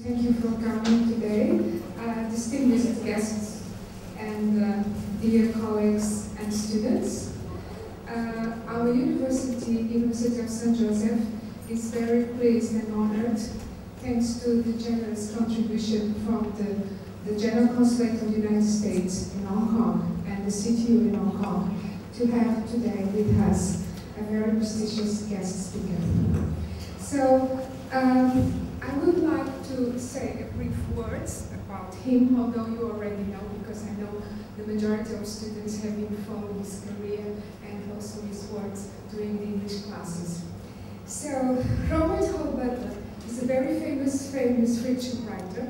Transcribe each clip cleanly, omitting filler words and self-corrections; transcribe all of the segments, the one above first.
Thank you for coming today, distinguished guests and dear colleagues and students. Our University of St. Joseph, is very pleased and honored, thanks to the generous contribution from the General Consulate of the United States in Hong Kong and the CTU in Hong Kong, to have today with us a very prestigious guest speaker. So, I would like to say a brief words about him, although you already know, because I know the majority of students have been following his career and also his works during the English classes. So, Olen Butler is a very famous fiction writer,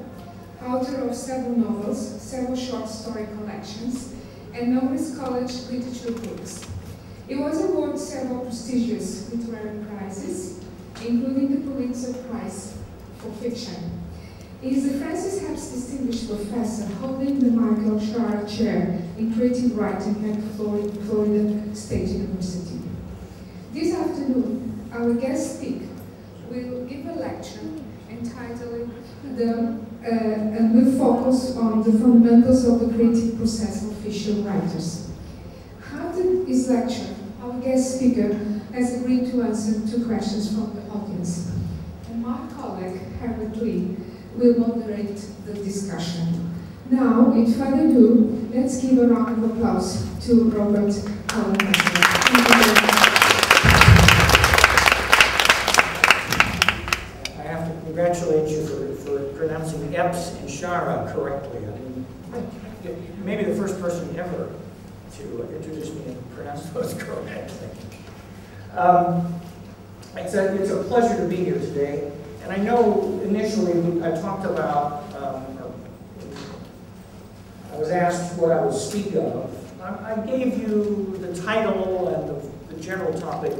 author of several novels, several short story collections, and numerous college literature books. He was awarded several prestigious literary prizes, including the Pulitzer Prize for Fiction. He is a Francis Hepps Distinguished Professor holding the Michael Schar Chair in Creative Writing at Florida State University. This afternoon, our guest speaker will give a lecture entitled and will focus on the fundamentals of the creative process of fiction writers. After his lecture, our guest speaker has agreed to answer 2 questions from the audience. And my colleague, Herbert Lee, will moderate the discussion. Now, without further ado, let's give a round of applause to Robert Olen Butler. I have to congratulate you for pronouncing Epps and Shara correctly. I mean, maybe the first person ever to introduce me and pronounce those correctly. It's a pleasure to be here today. And I know initially I talked about, I was asked what I would speak of. I gave you the title and the general topic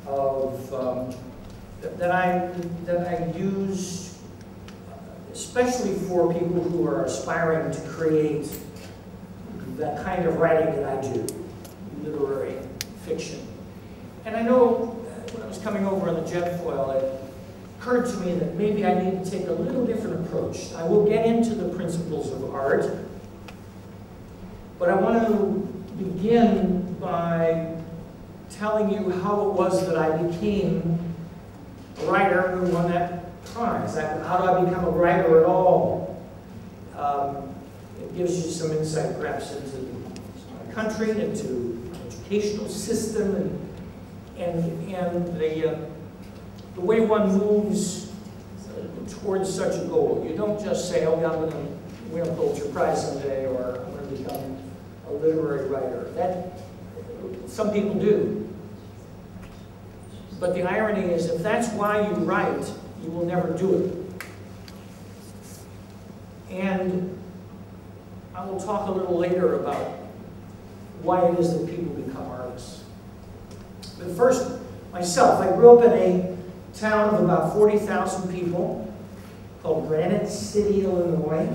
of that I use, especially for people who are aspiring to create that kind of writing that I do, literary fiction. And I know when I was coming over on the jet foil, it occurred to me that maybe I need to take a little different approach. I will get into the principles of art, but I want to begin by telling you how it was that I became a writer who won that prize. How do I become a writer at all? It gives you some insight perhaps into my country, into the educational system, and the way one moves towards such a goal. You don't just say, oh, I'm going to win a Pulitzer Prize someday, or I'm going to become a literary writer. That, some people do. But the irony is, if that's why you write, you will never do it. And I will talk a little later about why it is that people become artists. But first, myself, I grew up in a town of about 40,000 people called Granite City, Illinois.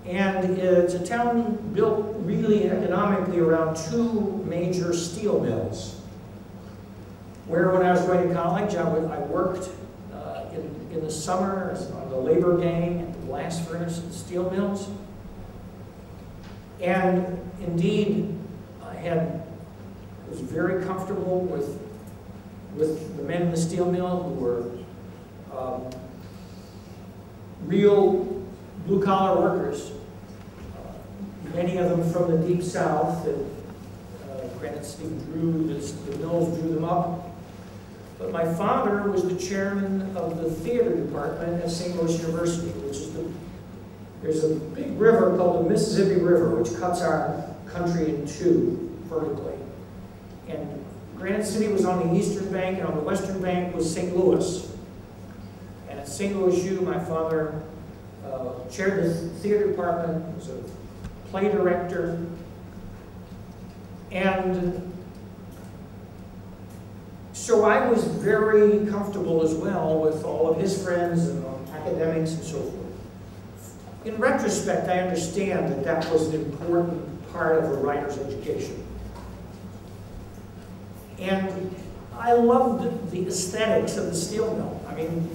And it's a town built really economically around 2 major steel mills. Where when I was going to college, I worked in the summer on the labor gang at the blast furnace and steel mills. And indeed, I was very comfortable with the men in the steel mill who were real blue-collar workers, many of them from the Deep South. Granite City the mills drew them up. But my father was the chairman of the theater department at St. Louis University, which is there's a big river called the Mississippi River, which cuts our country in 2 vertically. And Granite City was on the eastern bank, and on the western bank was St. Louis. And at St. Louis U, my father chaired the theater department, was a play director, and so I was very comfortable as well with all of his friends and academics and so forth. In retrospect, I understand that that was an important part of a writer's education. And I loved the aesthetics of the steel mill. I mean,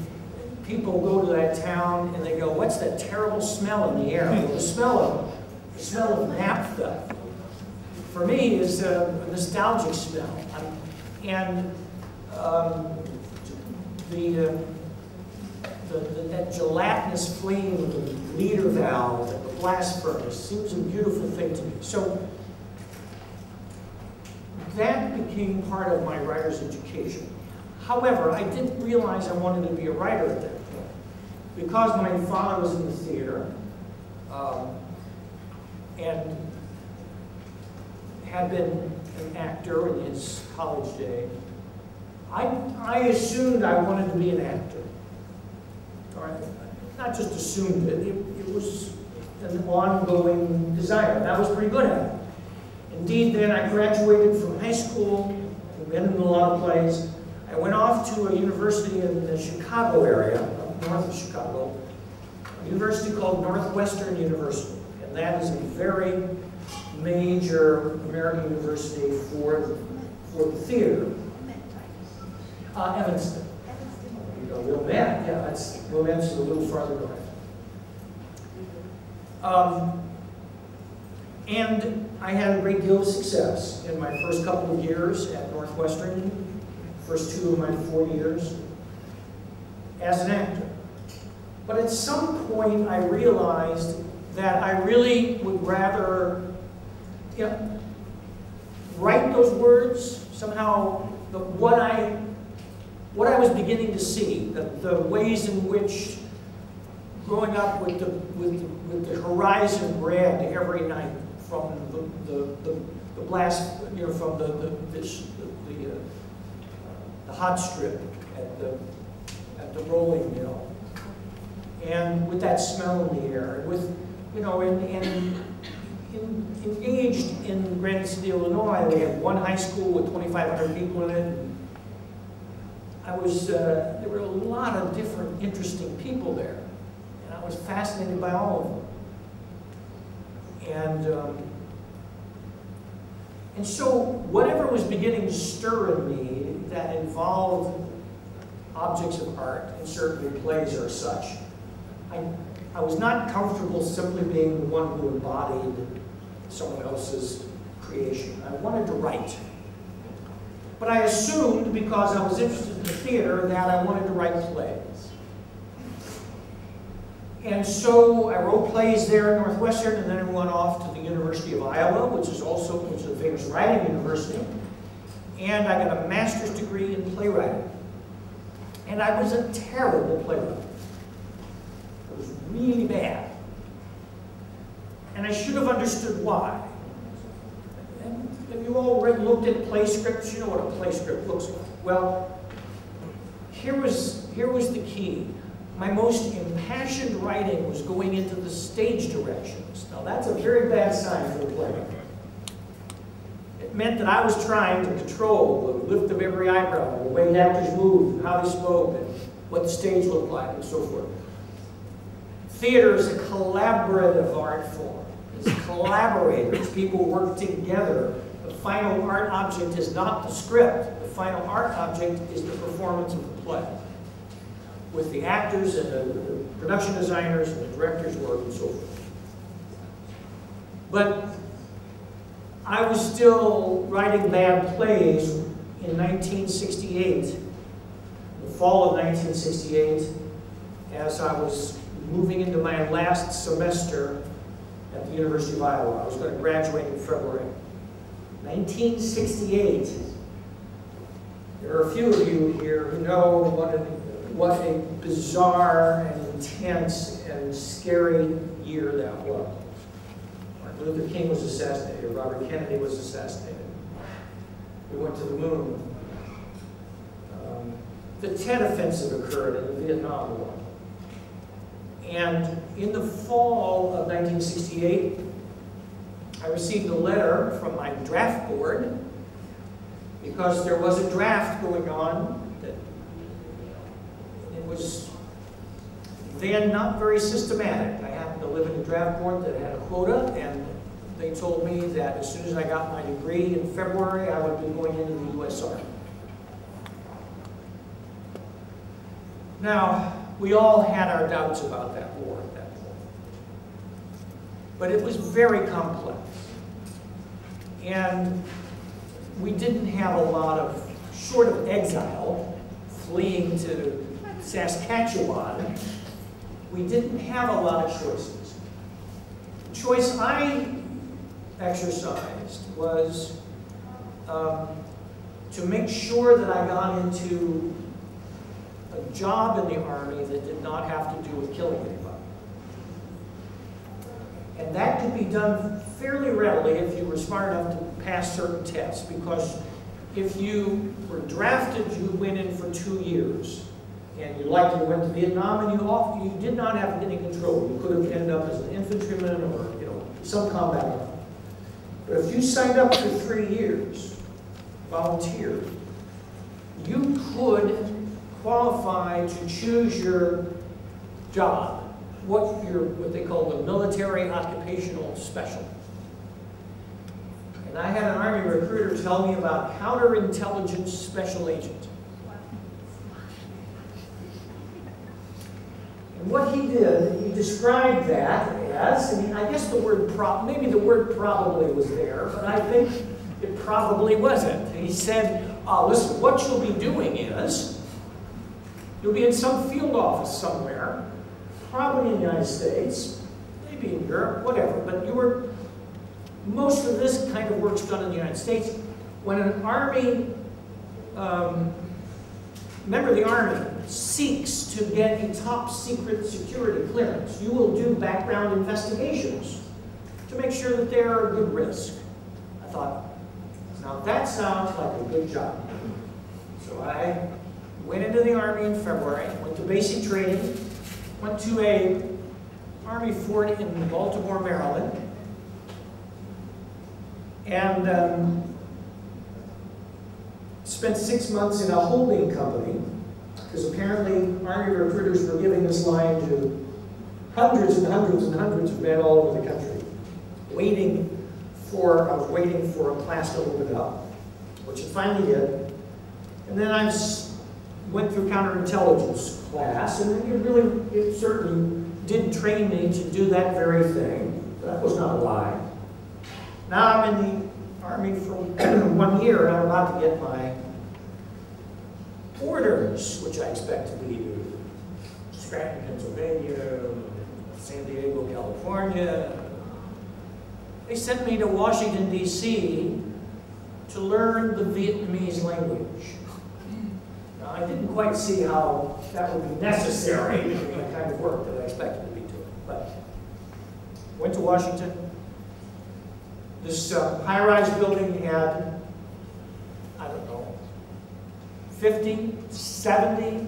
people go to that town and they go, what's that terrible smell in the air? Well, the smell of naphtha, for me, is a nostalgic smell. And that gelatinous flame of the bleeder valve at the blast furnace seems a beautiful thing to me. So that became part of my writer's education. However, I didn't realize I wanted to be a writer at that point. Because my father was in the theater and had been an actor in his college day, I assumed I wanted to be an actor. Or not just assumed it, it was an ongoing desire, and I was pretty good at it. Indeed, then I graduated from high school, I've been in a lot of plays. I went off to a university in the Chicago area, up north of Chicago, a university called Northwestern University, and that is a very major American university for the theater. Evanston. Wilmette, yeah, that's Wilmette's a little farther north. And I had a great deal of success in my first couple of years at Northwestern, first 2 of my 4 years, as an actor. But at some point I realized that I really would rather write those words, somehow what I was beginning to see, the ways in which growing up with the horizon read every night from the blast, from the hot strip at the rolling mill, and with that smell in the air, with engaged in Granite City, Illinois. We had one high school with 2,500 people in it. There were a lot of different interesting people there, and I was fascinated by all of them. And so whatever was beginning to stir in me that involved objects of art, and certainly plays are such, I was not comfortable simply being the one who embodied someone else's creation. I wanted to write. But I assumed, because I was interested in the theater, that I wanted to write plays. And so I wrote plays there at Northwestern, and then I went off to the University of Iowa, which is a famous writing university. And I got a master's degree in playwriting. And I was a terrible playwright. I was really bad. And I should have understood why. Have you all looked at play scripts? You know what a play script looks like. Well, here was the key. My most impassioned writing was going into the stage directions. Now that's a very bad sign for the play. It meant that I was trying to control the lift of every eyebrow, the way the actors moved, how they spoke, and what the stage looked like, and so forth. Theater is a collaborative art form. It's collaborators. People work together. The final art object is not the script. The final art object is the performance of the play, with the actors and the production designers and the director's work and so forth. But I was still writing bad plays in 1968, the fall of 1968, as I was moving into my last semester at the University of Iowa. I was going to graduate in February. 1968. There are a few of you here who know what a bizarre and intense and scary year that was. Martin Luther King was assassinated. Robert Kennedy was assassinated. We went to the moon. The Tet Offensive occurred in the Vietnam War. And in the fall of 1968, I received a letter from my draft board because there was a draft going on that it was then not very systematic. I happened to live in a draft board that had a quota, and they told me that as soon as I got my degree in February, I would be going into the U.S. Army. Now, We all had our doubts about that war at that point. But it was very complex. And we didn't have a lot of, short of exile, fleeing to Saskatchewan, we didn't have a lot of choices. The choice I exercised was to make sure that I got into a job in the Army that did not have to do with killing anybody. And that could be done fairly readily if you were smart enough to pass certain tests, because if you were drafted, you went in for 2 years, and you likely went to Vietnam, and you did not have any control. You could have ended up as an infantryman or some combat arm. But if you signed up for 3 years, volunteered, you could qualify to choose your job, what they call the military occupational specialty. And I had an Army recruiter tell me about counterintelligence special agent. And what he did, he described that as, and I guess the word maybe the word probably was there, but I think it probably wasn't. He said, listen, what you'll be doing is, you'll be in some field office somewhere, probably in the United States, maybe in Europe, whatever, but most of this kind of work's done in the United States. When an Army, member of the Army seeks to get a top secret security clearance, you will do background investigations to make sure that they're a good risk. I thought, now that sounds like a good job. So I went into the Army in February, went to basic training, went to a Army fort in Baltimore, Maryland, and spent 6 months in a holding company, because apparently Army recruiters were giving this line to hundreds and hundreds and hundreds of men all over the country. I was waiting for a class to open up, which it finally did. And then I went through counterintelligence class, and it certainly did train me to do that very thing. That was not a lie. Now I'm in the Army for 1 year, and I'm about to get my orders, which I expect to be Scranton, Pennsylvania, San Diego, California. They sent me to Washington, D.C. to learn the Vietnamese language. Now, I didn't quite see how that would be necessary in the kind of work that I expected to be doing, but went to Washington. This high-rise building had, I don't know, 50, 70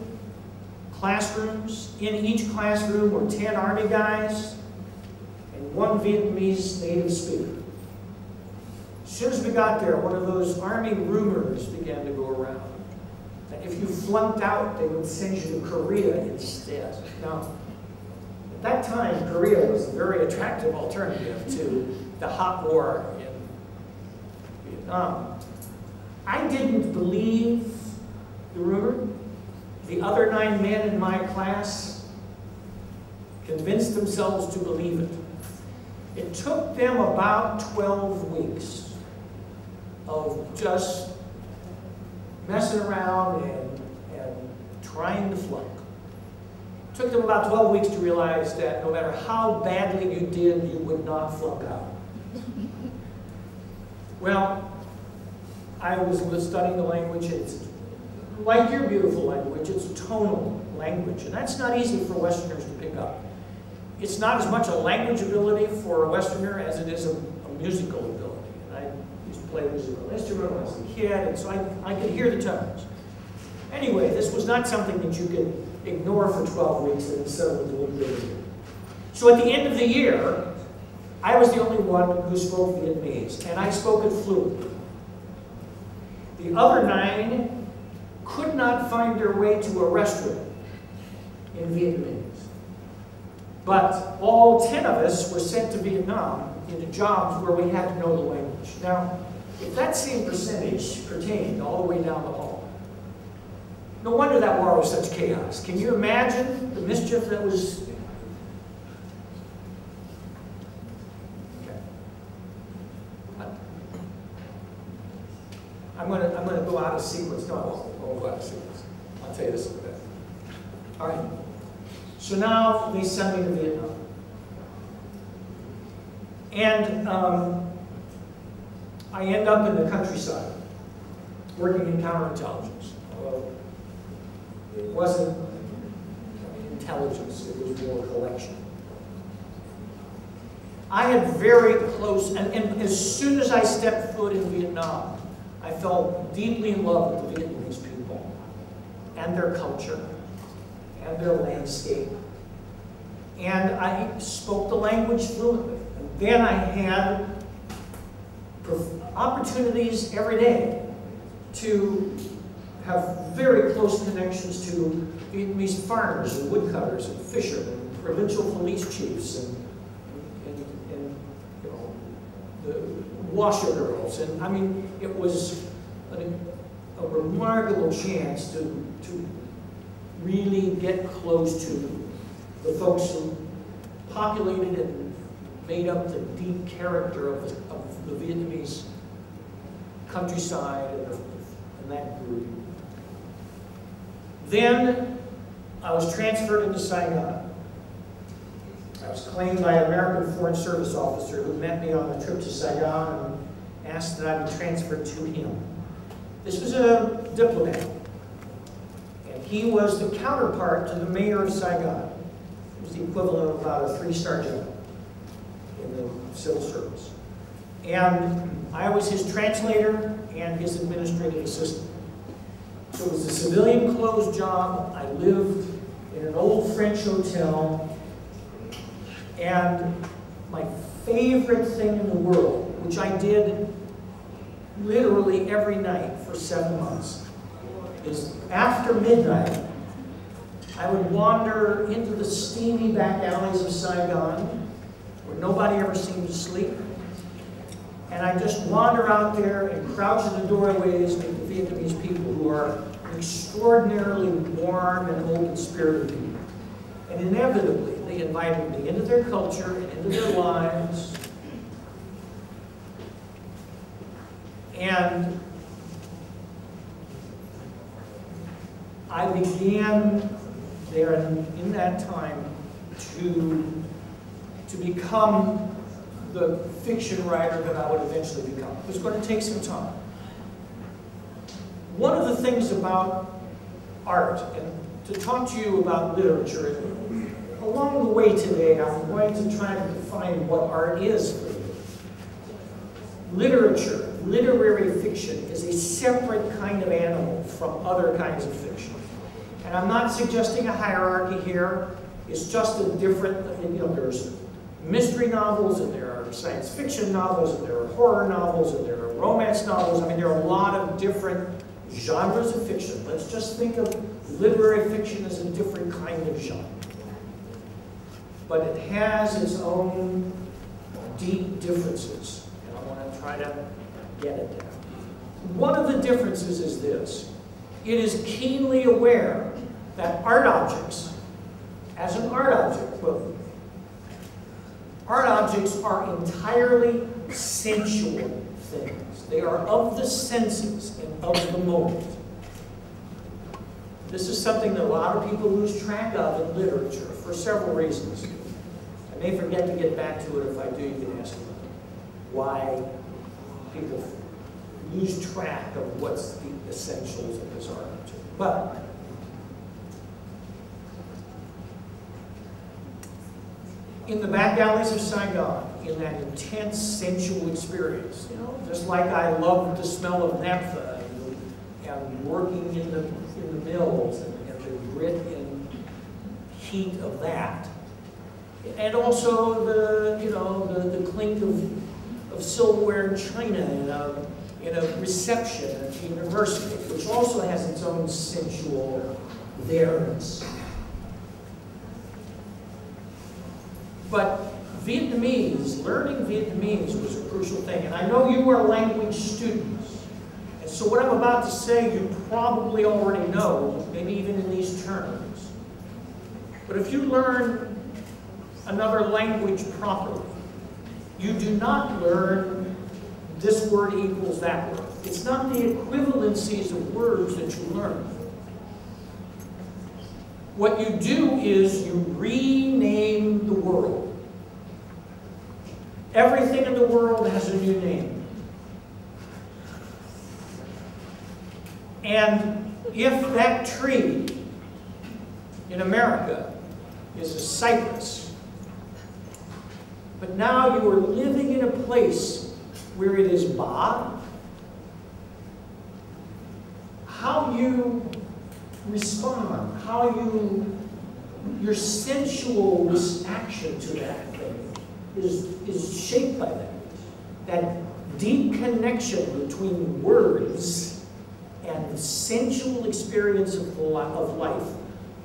classrooms. In each classroom were 10 Army guys and 1 Vietnamese native speaker. As soon as we got there, one of those Army rumors began to go around that if you flunked out, they would send you to Korea instead. Now, at that time, Korea was a very attractive alternative to the hot war in Vietnam. I didn't believe the rumor. The other 9 men in my class convinced themselves to believe it. It took them about 12 weeks of just messing around and trying to flunk. It took them about 12 weeks to realize that no matter how badly you did, you would not flunk out. Well, I was studying the language. It's like your beautiful language, it's a tonal language, and that's not easy for Westerners to pick up. It's not as much a language ability for a Westerner as it is a musical ability. And I used to play a musical instrument when I was a kid, and so I could hear the tones. Anyway, this was not something that you could ignore for 12 weeks and settle into a year. So at the end of the year, I was the only one who spoke Vietnamese, and I spoke it fluently. The other 9 could not find their way to a restaurant in Vietnamese. But all 10 of us were sent to Vietnam into jobs where we had to know the language. Now, if that same percentage pertained all the way down the hall, No wonder that war was such chaos. Can you imagine the mischief that was? Okay. I'm gonna go out of sequence. No, I won't go out of sequence. I'll tell you this in a bit. All right. So now they send me to Vietnam, and I end up in the countryside, working in counterintelligence. It wasn't intelligence, it was more collection. I had very close, and as soon as I stepped foot in Vietnam, I fell deeply in love with the Vietnamese people and their culture and their landscape. And I spoke the language fluently. And then I had opportunities every day to have very close connections to Vietnamese farmers and woodcutters and fishermen, and provincial police chiefs, and you know, the washer girls. And I mean, it was a remarkable chance to really get close to the folks who populated and made up the deep character of the Vietnamese countryside and that group. Then I was transferred into Saigon. I was claimed by an American Foreign Service officer who met me on the trip to Saigon and asked that I be transferred to him. This was a diplomat, and he was the counterpart to the mayor of Saigon. It was the equivalent of about a 3-star general in the civil service. And I was his translator and his administrative assistant. So it was a civilian closed job. I lived in an old French hotel. And my favorite thing in the world, which I did literally every night for 7 months, is after midnight, I would wander into the steamy back alleys of Saigon, where nobody ever seemed to sleep. And I just wander out there and crouch in the doorways with the Vietnamese people who are extraordinarily warm and open-spirited people. And inevitably, they invited me into their culture and into their lives. And I began there in that time to become the fiction writer that I would eventually become. It was going to take some time. One of the things about art, and to talk to you about literature, along the way today, I'm going to try to define what art is for you. Literature, literary fiction, is a separate kind of animal from other kinds of fiction. And I'm not suggesting a hierarchy here. It's just a different, you know, there's mystery novels, and there are science fiction novels, and there are horror novels, and there are romance novels. I mean, there are a lot of different genres of fiction. Let's just think of literary fiction as a different kind of genre. But it has its own deep differences, and I want to try to get it there. One of the differences is this. It is keenly aware that art objects, as an art object, well, art objects are entirely sensual things. They are of the senses and of the moment. This is something that a lot of people lose track of in literature for several reasons. I may forget to get back to it. If I do, you can ask me why people lose track of what's the essentials of this art object. But in the back alleys of Saigon, in that intense sensual experience, you know, just like I loved the smell of naphtha and working in the mills and the grit and heat of that, and also the clink of silverware and china in a reception at the university, which also has its own sensual there-ness. But Vietnamese, learning Vietnamese was a crucial thing. And I know you are language students. And so what I'm about to say, you probably already know, maybe even in these terms. But if you learn another language properly, you do not learn this word equals that word. It's not the equivalencies of words that you learn. What you do is you rename the world. Everything in the world has a new name. And if that tree in America is a cypress, but now you are living in a place where it is bog, how you respond, your sensual reaction to that thing is shaped by that. That deep connection between words and the sensual experience of life.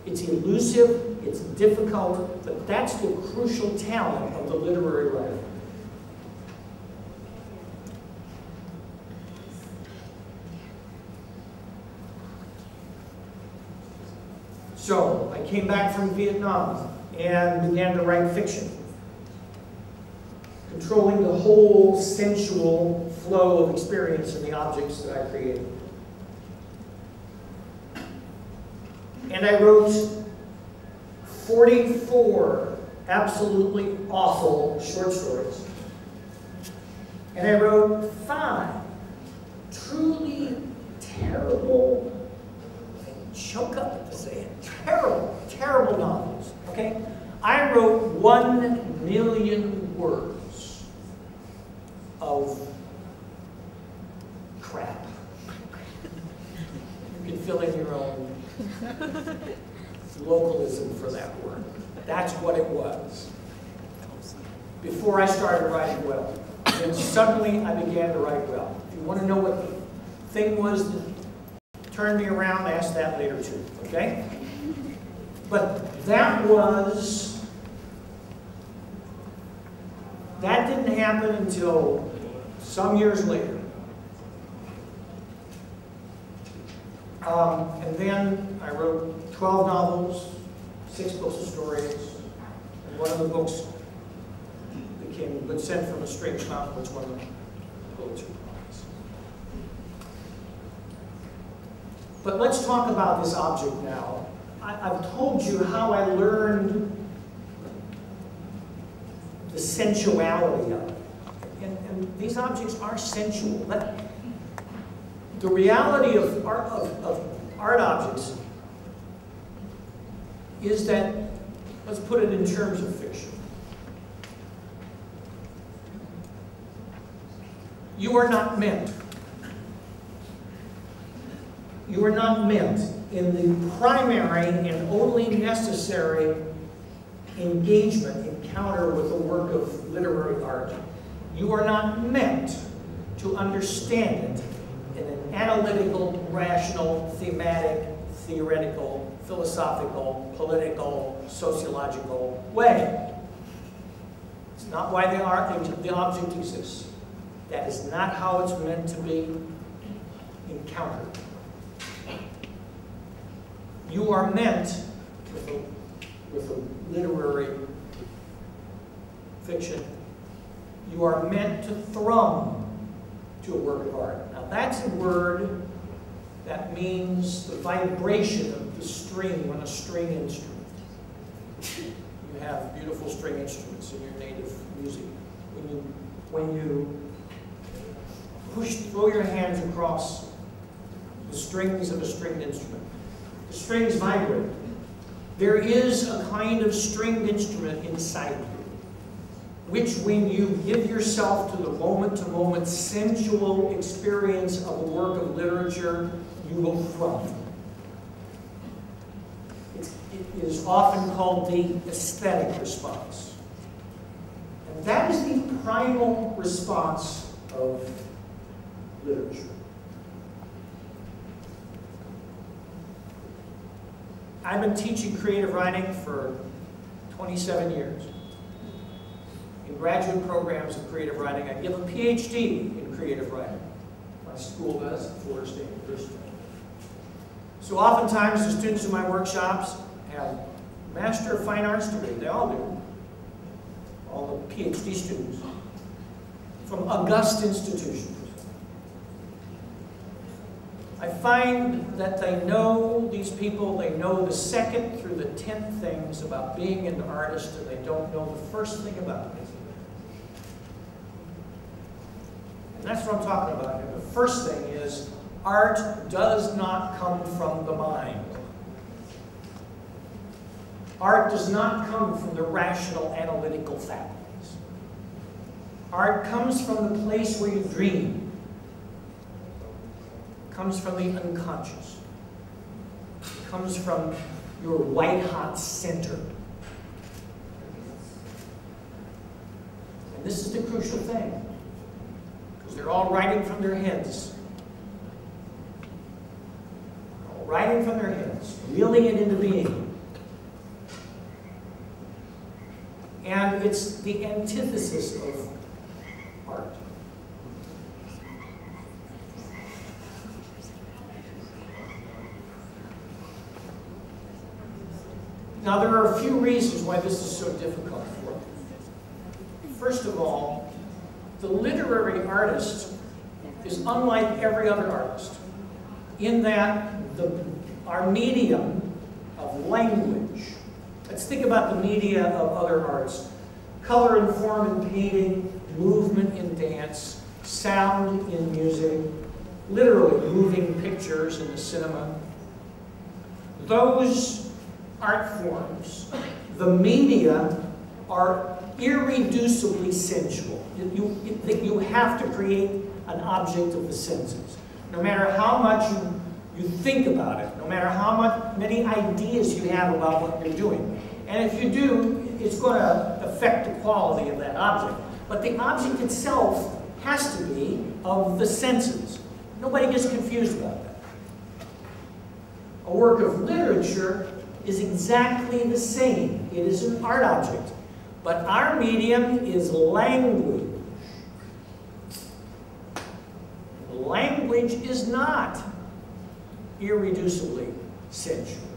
It's elusive, it's difficult, but that's the crucial talent of the literary writer. So, I came back from Vietnam and began to write fiction, controlling the whole sensual flow of experience in the objects that I created. And I wrote 44 absolutely awful short stories. And I wrote 5 truly terrible, I choke up to say it, terrible, terrible novels, okay? I wrote 1 million words of crap. You can fill in your own localism for that word. That's what it was. Before I started writing well. Then suddenly I began to write well. If you want to know what the thing was that turned me around, ask that later too, okay? But that didn't happen until some years later. And then I wrote 12 novels, 6 books of stories, and one of the books became Good Scent from a Strange Mountain, which won the Pulitzer Prize. But let's talk about this object now. I've told you how I learned the sensuality of it. And these objects are sensual. The reality of art objects is that, let's put it in terms of fiction. You are not meant in the primary and only necessary engagement, encounter with a work of literary art. You are not meant to understand it in an analytical, rational, thematic, theoretical, philosophical, political, sociological way. It's not why the object exists. That is not how it's meant to be encountered. You are meant, with a literary fiction, you are meant to thrum to a work of art. Now that's a word that means the vibration of the string on a string instrument. You have beautiful string instruments in your native music. When you throw your hands across the strings of a stringed instrument, the strings vibrate. There is a kind of stringed instrument inside you, which when you give yourself to the moment-to-moment sensual experience of a work of literature, you will thrum. It is often called the aesthetic response. And that is the primal response of literature. I've been teaching creative writing for 27 years. In graduate programs of creative writing, I give a PhD in creative writing. My school does at Florida State University. So oftentimes the students in my workshops have Master of Fine Arts degree. They all do. All the PhD students from august institutions. I find that they know these people, they know the second through the 10th things about being an artist, and they don't know the first thing about it. And that's what I'm talking about here. The first thing is, art does not come from the mind. Art does not come from the rational, analytical faculties. Art comes from the place where you dream. Comes from the unconscious. It comes from your white-hot center. And this is the crucial thing, because they're all writing from their heads. All writing from their heads, reeling it into being. And it's the antithesis of art. Now, there are a few reasons why this is so difficult for them. First of all, the literary artist is unlike every other artist in that our medium of language. Let's think about the media of other arts. Color and form in painting, movement in dance, sound in music, literally moving pictures in the cinema. Those art forms, the media, are irreducibly sensual. You have to create an object of the senses. No matter how much you think about it, no matter how many ideas you have about what you're doing. And if you do, it's going to affect the quality of that object. But the object itself has to be of the senses. Nobody gets confused about that. A work of literature is exactly the same. It is an art object. But our medium is language. Language is not irreducibly sensual.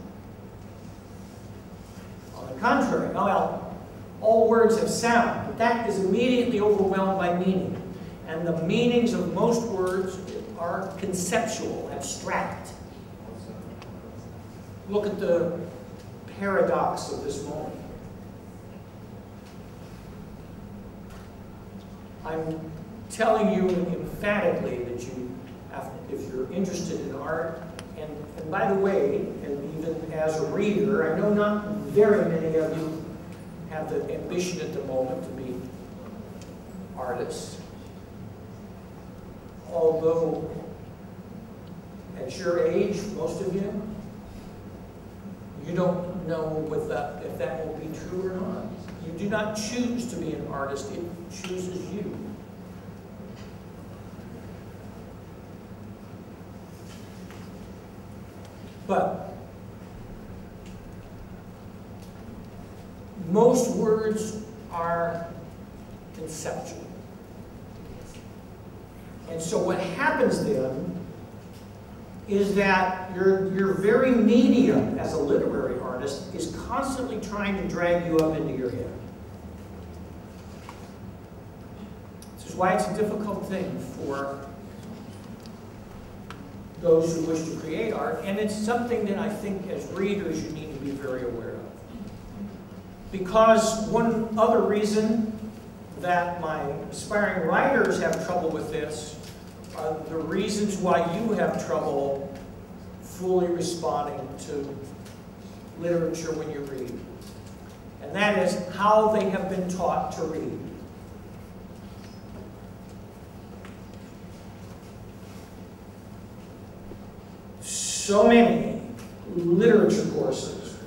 On the contrary, well, all words have sound, but that is immediately overwhelmed by meaning. And the meanings of most words are conceptual, abstract. Look at the paradox of this moment. I'm telling you emphatically that you have, if you're interested in art, and by the way, and even as a reader, I know not very many of you have the ambition at the moment to be artists. Although, at your age, most of you, you don't know if that will be true or not. You do not choose to be an artist, it chooses you. But most words are conceptual. And so what happens then is that your very medium as a literary artist is constantly trying to drag you up into your head. This is why it's a difficult thing for those who wish to create art, and it's something that I think as readers you need to be very aware of. Because one other reason that my aspiring writers have trouble with this are the reasons why you have trouble fully responding to literature when you read. And that is how they have been taught to read. So many literature courses,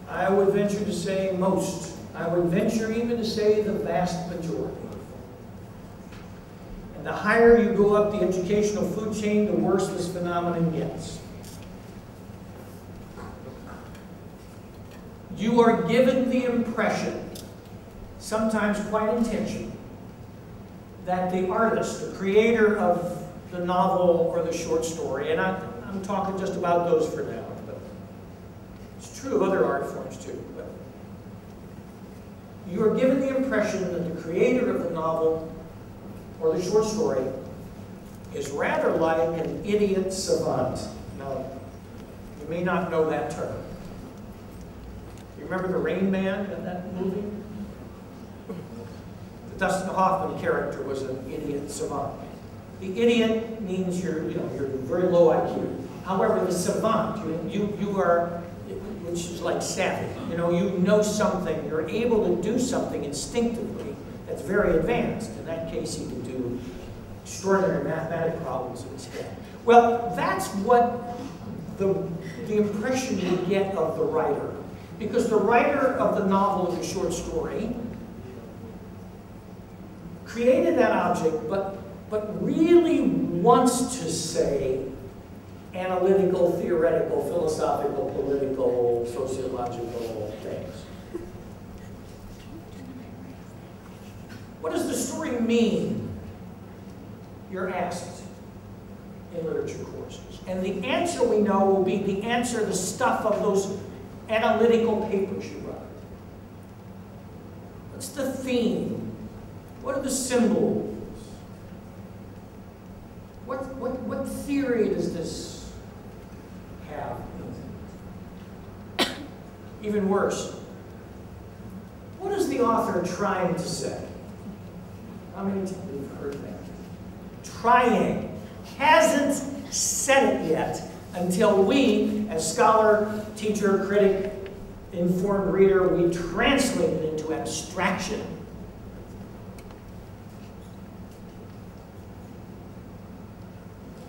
I would venture to say most, I would venture even to say the vast majority. And the higher you go up the educational food chain, the worse this phenomenon gets. You are given the impression, sometimes quite intentional, that the artist, the creator of the novel or the short story, and I'm talking just about those for now, but it's true of other art forms too. But you are given the impression that the creator of the novel or the short story is rather like an idiot savant. Now, you may not know that term. You remember the Rain Man in that movie? The Dustin Hoffman character was an idiot savant. The idiot means you're very low IQ. However, the savant, you are, which is like savvy. You know something. You're able to do something instinctively that's very advanced. In that case, he could do extraordinary mathematical problems in his head. Well, that's what the impression you get of the writer. Because the writer of the novel or the short story created that object, but really wants to say analytical, theoretical, philosophical, political, sociological things. What does the story mean? You're asked in literature courses. And the answer we know will be the answer, the stuff of those analytical papers you wrote. What's the theme? What are the symbols? What theory does this have? Even worse, what is the author trying to say? How many times have you heard that? Trying. Hasn't said it yet until we, as scholar, teacher, critic, informed reader, we translate it into abstraction.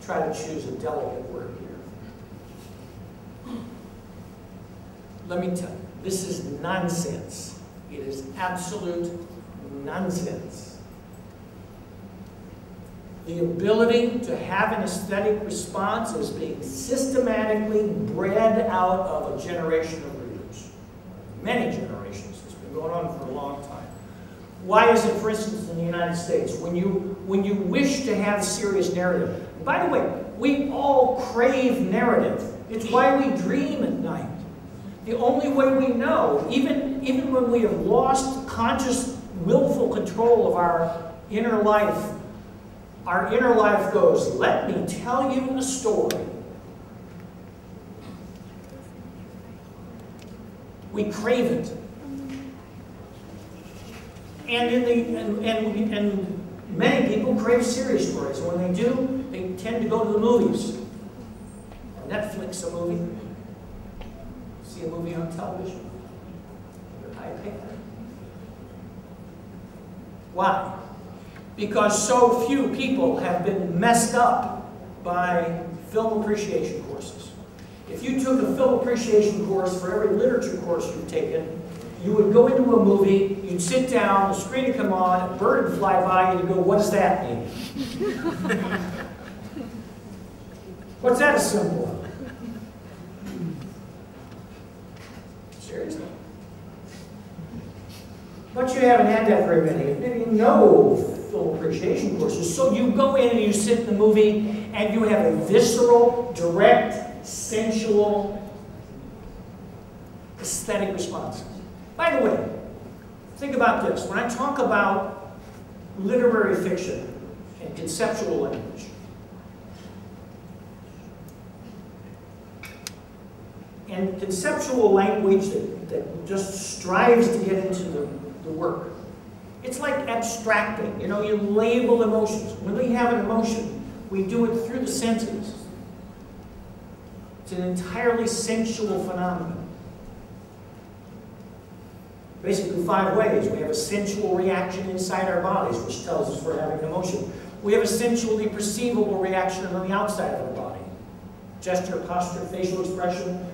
Try to choose a delicate word here. Let me tell you, this is nonsense. It is absolute nonsense. The ability to have an aesthetic response is being systematically bred out of a generation of readers. Many generations. It's been going on for a long time. Why is it, for instance, in the United States, when you wish to have serious narrative? By the way, we all crave narrative. It's why we dream at night. The only way we know, even when we have lost conscious, willful control of our inner life goes, let me tell you a story. We crave it. And many people crave serious stories. And when they do, they tend to go to the movies. Or Netflix a movie. See a movie on television. I pick that. Why? Because so few people have been messed up by film appreciation courses. If you took a film appreciation course for every literature course you've taken, you would go into a movie, you'd sit down, the screen would come on, a bird would fly by, and you'd go, what does that mean? What's that a symbol of? Seriously? But you haven't had that very many. Maybe no film appreciation courses. So you go in and you sit in the movie, and you have a visceral, direct, sensual, aesthetic response. By the way, think about this. When I talk about literary fiction and conceptual language, and conceptual language that just strives to get into the work, it's like abstracting. You know, you label emotions. When we have an emotion, we do it through the senses. It's an entirely sensual phenomenon. Basically 5 ways. We have a sensual reaction inside our bodies, which tells us we're having an emotion. We have a sensually perceivable reaction on the outside of our body. Gesture, posture, facial expression.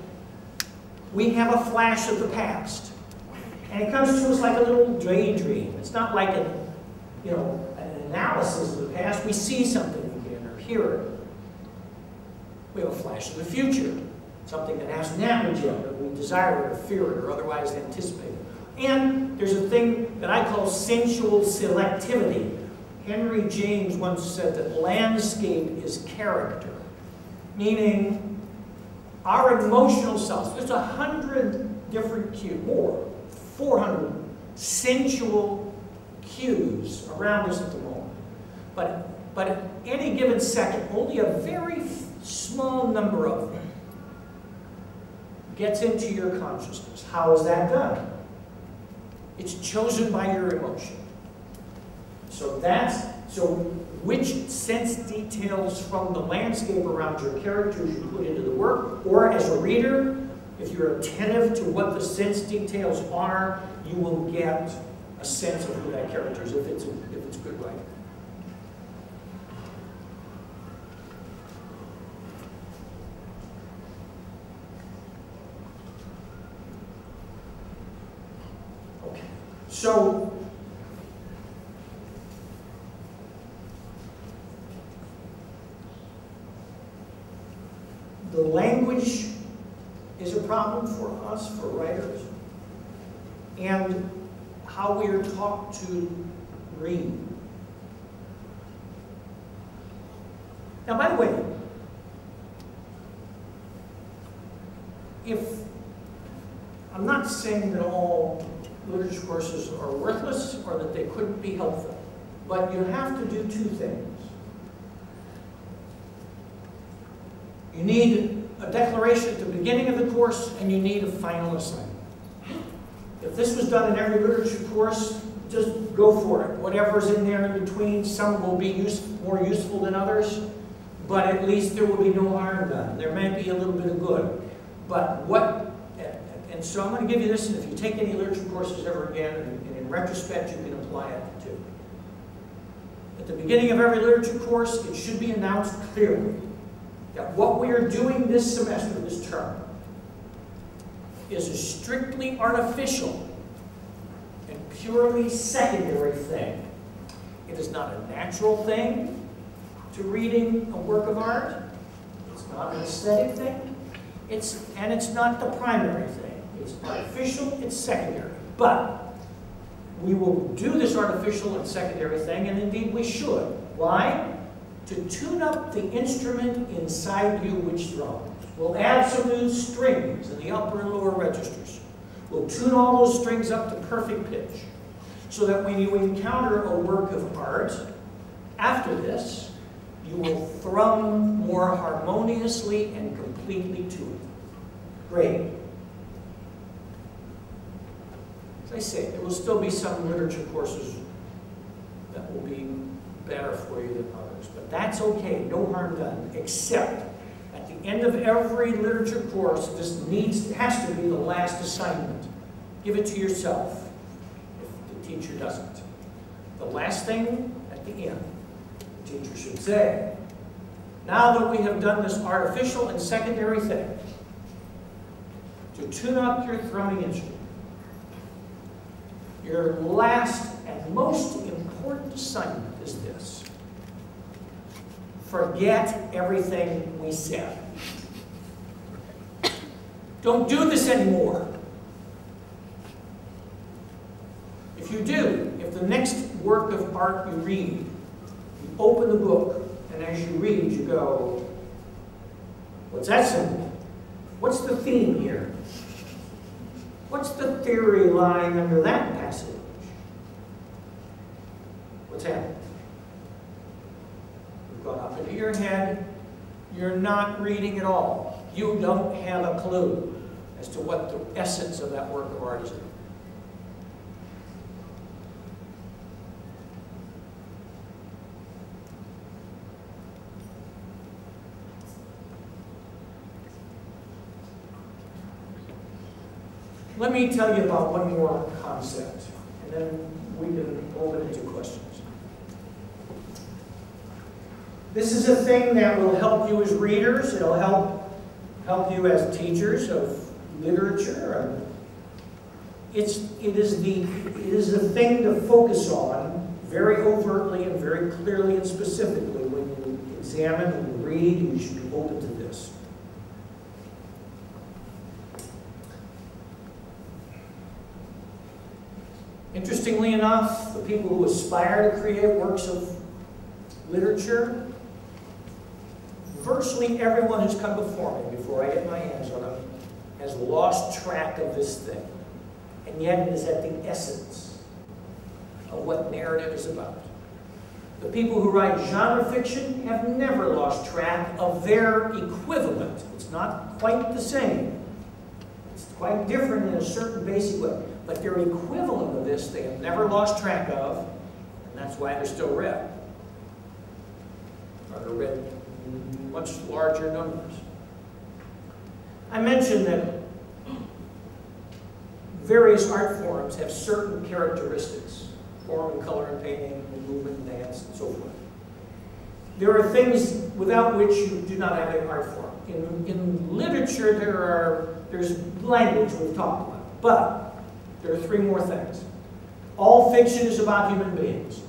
We have a flash of the past. And it comes to us like a little daydream. It's not like an analysis of the past. We see something again or hear it. We have a flash of the future. Something that hasn't happened yet, but we desire it or fear it or otherwise anticipate it. And there's a thing that I call sensual selectivity. Henry James once said that landscape is character, meaning our emotional selves. There's 100 different cues, more, 400 sensual cues around us at the moment. But at any given second, only a very small number of them gets into your consciousness. How is that done? It's chosen by your emotion. So which sense details from the landscape around your characters you put into the work, or as a reader, if you're attentive to what the sense details are, you will get a sense of who that character is, if it's good writing. Okay, so the language is a problem for us, for writers, and how we are taught to read. Now, by the way, I'm not saying that all literature courses are worthless or that they couldn't be helpful, but you have to do two things. You need a declaration at the beginning of the course, and you need a final assignment. If this was done in every literature course, just go for it. Whatever's in there in between, some will be more useful than others, but at least there will be no harm done. There may be a little bit of good. But and so I'm going to give you this, and if you take any literature courses ever again, and in retrospect, you can apply it too. At the beginning of every literature course, it should be announced clearly that what we are doing this semester, this term, is a strictly artificial and purely secondary thing. It is not a natural thing to reading a work of art. It's not an aesthetic thing. And it's not the primary thing. It's artificial, it's secondary. But we will do this artificial and secondary thing, and indeed we should. Why? To tune up the instrument inside you which thrums. We'll add some new strings in the upper and lower registers. We'll tune all those strings up to perfect pitch, so that when you encounter a work of art after this, you will thrum more harmoniously and completely to it. Great. As I say, there will still be some literature courses that will be better for you than others, but that's okay, no harm done, except at the end of every literature course, this has to be the last assignment. Give it to yourself if the teacher doesn't. The last thing at the end, the teacher should say, now that we have done this artificial and secondary thing, to tune up your thrumming instrument, your last and most important assignment is this. Forget everything we said. Don't do this anymore. If you do, if the next work of art you read, you open the book, and as you read, you go, what's that symbol? What's the theme here? What's the theory lying under that passage? What's happening? You've gone up into your head. You're not reading at all. You don't have a clue as to what the essence of that work of art is. Let me tell you about one more concept, and then we can open it to questions. This is a thing that will help you as readers. It'll help you as teachers of literature. And it is the thing to focus on very overtly and very clearly and specifically when you examine and you read, and you should be open to this. Interestingly enough, the people who aspire to create works of literature, virtually everyone who's come before me, before I get my hands on them, has lost track of this thing. And yet it is at the essence of what narrative is about. The people who write genre fiction have never lost track of their equivalent. It's not quite the same. It's quite different in a certain basic way. But their equivalent of this, they have never lost track of, and that's why they're still read. Or they're read in much larger numbers. I mentioned that various art forms have certain characteristics. Form and color and painting, and movement and dance, and so forth. There are things without which you do not have an art form. In literature, there's language we've talked about, but there are three more things. All fiction is about human beings.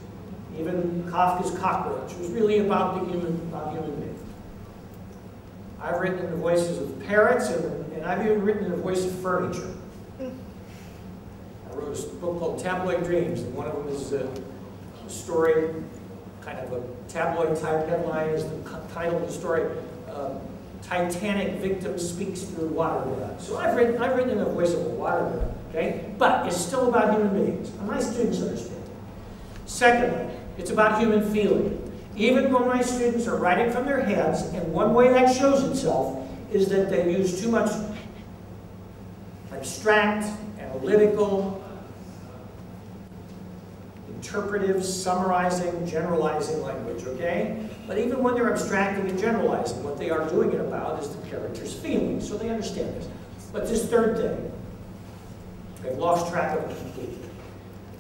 Even Kafka's Cockroach was really about human beings. I've written in the voices of parrots, and I've even written in the voice of furniture. I wrote a book called Tabloid Dreams, and one of them is a story, kind of a tabloid type headline is the title of the story, Titanic Victim Speaks Through Waterbed. So I've written in the voice of a waterbed, okay? But it's still about human beings, and my students understand. Secondly, it's about human feeling. Even when my students are writing from their heads, and one way that shows itself is that they use too much abstract, analytical, interpretive, summarizing, generalizing language, okay? But even when they're abstracting and generalizing, what they are doing it about is the character's feelings, so they understand this. But this third thing, they've lost track of it completely.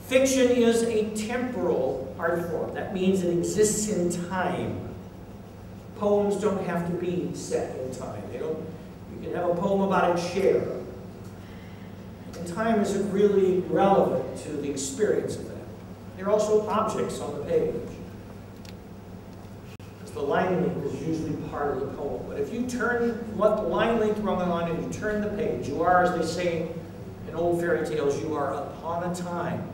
Fiction is a temporal art form. That means it exists in time. Poems don't have to be set in time. You can have a poem about a chair. And time isn't really relevant to the experience of that. They're also objects on the page. Because the line length is usually part of the poem. But if you let the line length run on and you turn the page, you are, as they say in old fairy tales, you are upon a time.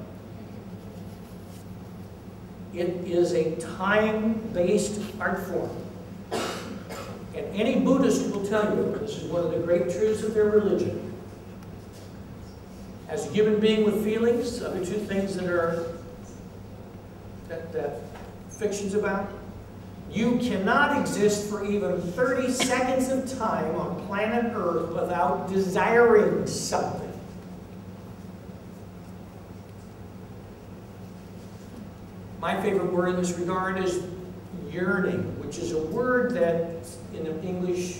It is a time-based art form. And any Buddhist will tell you, this is one of the great truths of their religion. As a human being with feelings, other two things that fiction's about, you cannot exist for even 30 seconds of time on planet Earth without desiring something. My favorite word in this regard is yearning, which is a word that in English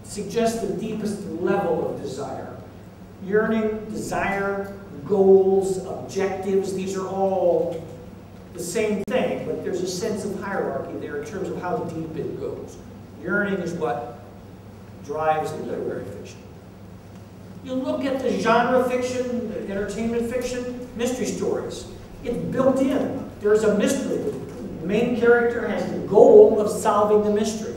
suggests the deepest level of desire. Yearning, desire, goals, objectives, these are all the same thing, but there's a sense of hierarchy there in terms of how deep it goes. Yearning is what drives literary fiction. You look at the genre fiction, the entertainment fiction, mystery stories. It's built in. There's a mystery. The main character has the goal of solving the mystery.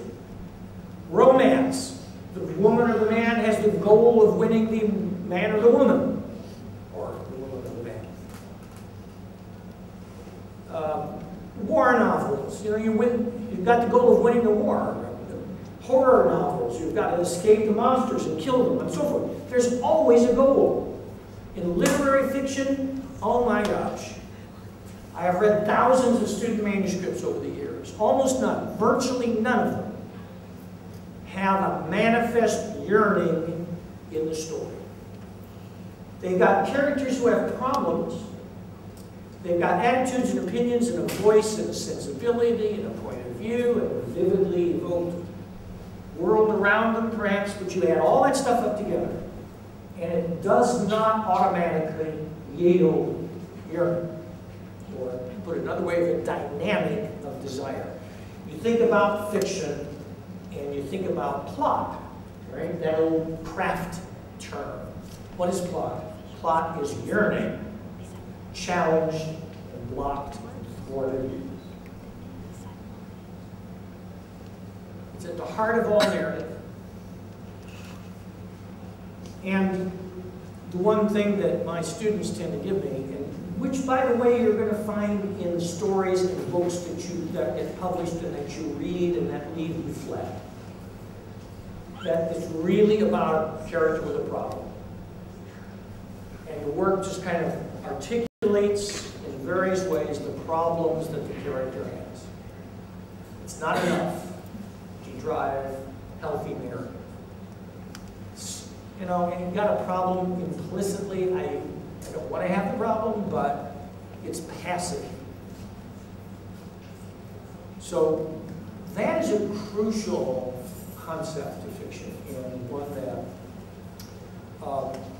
Romance. The woman or the man has the goal of winning the man or the woman. Or the woman or the man. War novels. You know, you've got the goal of winning the war. Horror novels. You've got to escape the monsters and kill them and so forth. There's always a goal. In literary fiction, oh my gosh. I have read thousands of student manuscripts over the years. Almost none, virtually none of them, have a manifest yearning in the story. They've got characters who have problems. They've got attitudes and opinions and a voice and a sensibility and a point of view and a vividly evoked world around them, perhaps, but you add all that stuff up together, and it does not automatically yield yearning. Or, to put it another way, the dynamic of desire. You think about fiction, and you think about plot, right? That old craft term. What is plot? Plot is yearning, challenged and blocked and thwarted. It's at the heart of all narrative. And the one thing that my students tend to give me, and which, by the way, you're going to find in stories and books that get published and that you read and that leave you flat. That it's really about a character with a problem. And the work just kind of articulates in various ways the problems that the character has. It's not enough to drive healthy marriage. You know, and you've got a problem implicitly. I don't want to have the problem, but it's passive. So that is a crucial concept to fiction, and one that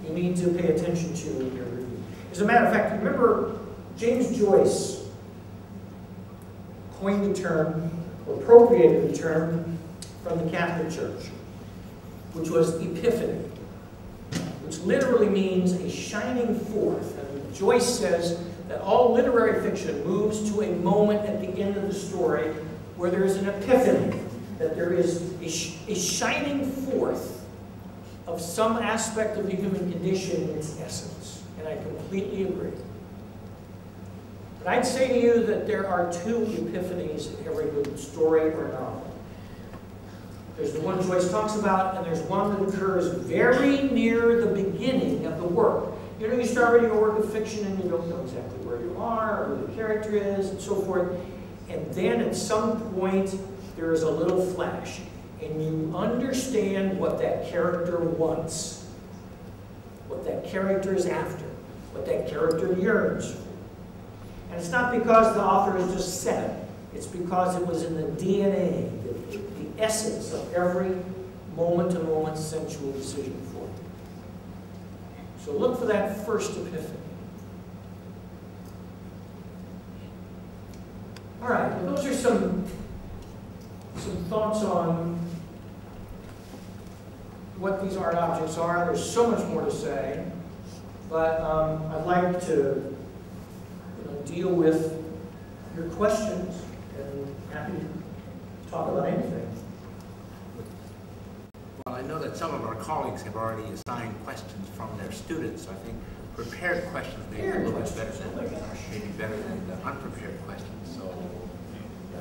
you need to pay attention to in your reading. As a matter of fact, remember James Joyce coined the term, or appropriated the term from the Catholic Church, which was epiphany, which literally means a shining forth. And Joyce says that all literary fiction moves to a moment at the end of the story where there is an epiphany, that there is a shining forth of some aspect of the human condition in its essence. And I completely agree. But I'd say to you that there are two epiphanies in every good story or novel. There's the one Joyce talks about, and there's one that occurs very near the beginning of the work. You know, you start reading a work of fiction and you don't know exactly where you are, or who the character is, and so forth. And then at some point, there is a little flash, and you understand what that character wants, what that character is after, what that character yearns for. And it's not because the author has just said it. It's because it was in the DNA, the essence of every moment-to-moment sensual decision for you. So look for that first epiphany. All right, those are some thoughts on what these art objects are. There's so much more to say, but I'd like to deal with your questions, and happy to talk about anything. Well, I know that some of our colleagues have already assigned questions from their students. I think prepared questions may be a little bit better than the unprepared questions. So,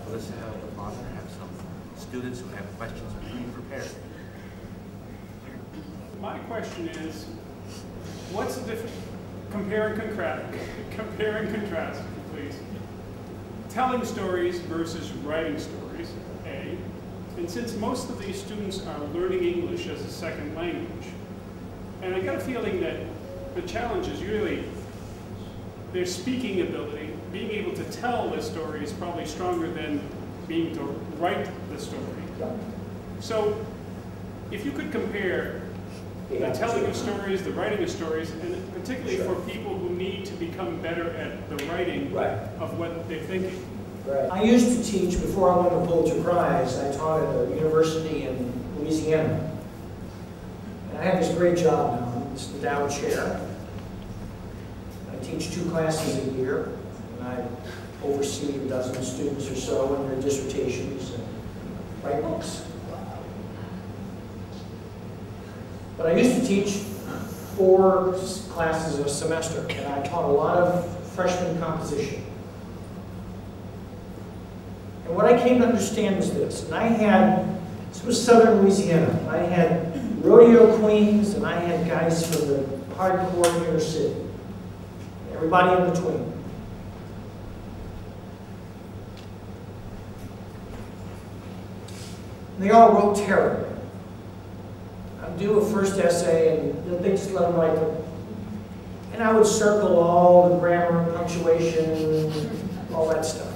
Melissa, the father, have some students who have questions pre-prepared. My question is, what's the difference? Compare and contrast, please. Telling stories versus writing stories, A. And since most of these students are learning English as a second language, and I got a feeling that the challenge is really their speaking ability. Being able to tell the story is probably stronger than being to write the story. So, if you could compare the telling of stories, the writing of stories, and particularly for people who need to become better at the writing of what they're thinking. Right. I used to teach, before I won the Pulitzer Prize, I taught at a university in Louisiana. And I have this great job now. I'm the Dow Chair. I teach 2 classes a year, and I oversee a dozen students or so in their dissertations and write books. But I used to teach 4 classes a semester, and I taught a lot of freshman composition. And what I came to understand was this, and this was southern Louisiana. I had rodeo queens, and I had guys from the hardcore inner city. Everybody in between. And they all wrote terribly. I'd do a first essay, and they just let them write it. And I would circle all the grammar, punctuation, all that stuff.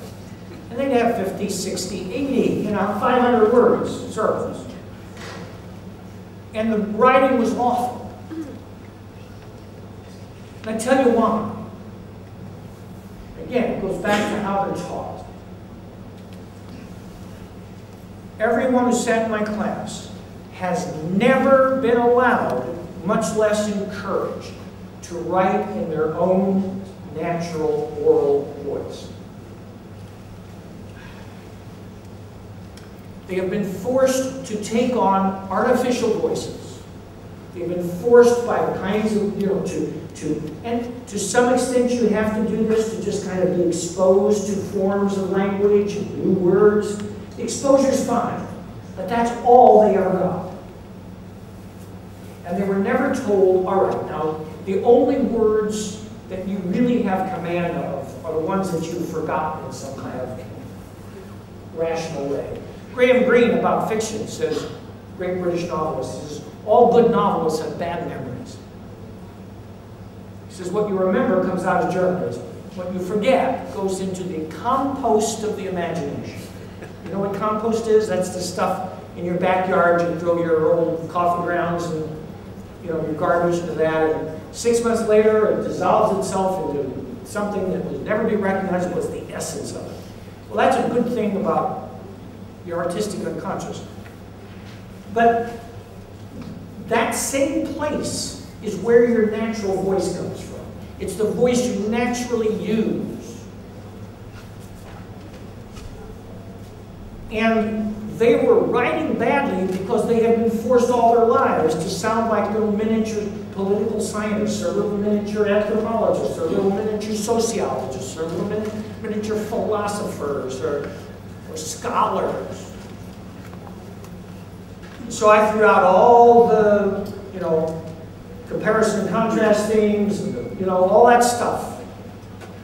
And they'd have 50, 60, 80, 500 words, circles. And the writing was awful. And I tell you why. Again, it goes back to how they're taught. Everyone who sat in my class has never been allowed, much less encouraged, to write in their own natural oral voice. They have been forced to take on artificial voices. They've been forced by the kinds of, and to some extent you have to do this to just kind of be exposed to forms of language and new words. The exposure's fine, but that's all they ever got. And they were never told, all right, now the only words that you really have command of are the ones that you've forgotten in some kind of rational way. Graham Greene, about fiction, says, great British novelist, he says, all good novelists have bad memories. He says, what you remember comes out of journalism. What you forget goes into the compost of the imagination. You know what compost is? That's the stuff in your backyard. You throw your old coffee grounds and your garbage into that. And 6 months later, it dissolves itself into something that will never be recognized as the essence of it. Well, that's a good thing about your artistic unconscious. But that same place is where your natural voice comes from. It's the voice you naturally use. And they were writing badly because they had been forced all their lives to sound like little miniature political scientists, or little miniature anthropologists, or little miniature sociologists, or little miniature philosophers, or scholars. So I threw out all the, comparison and contrast themes, and all that stuff.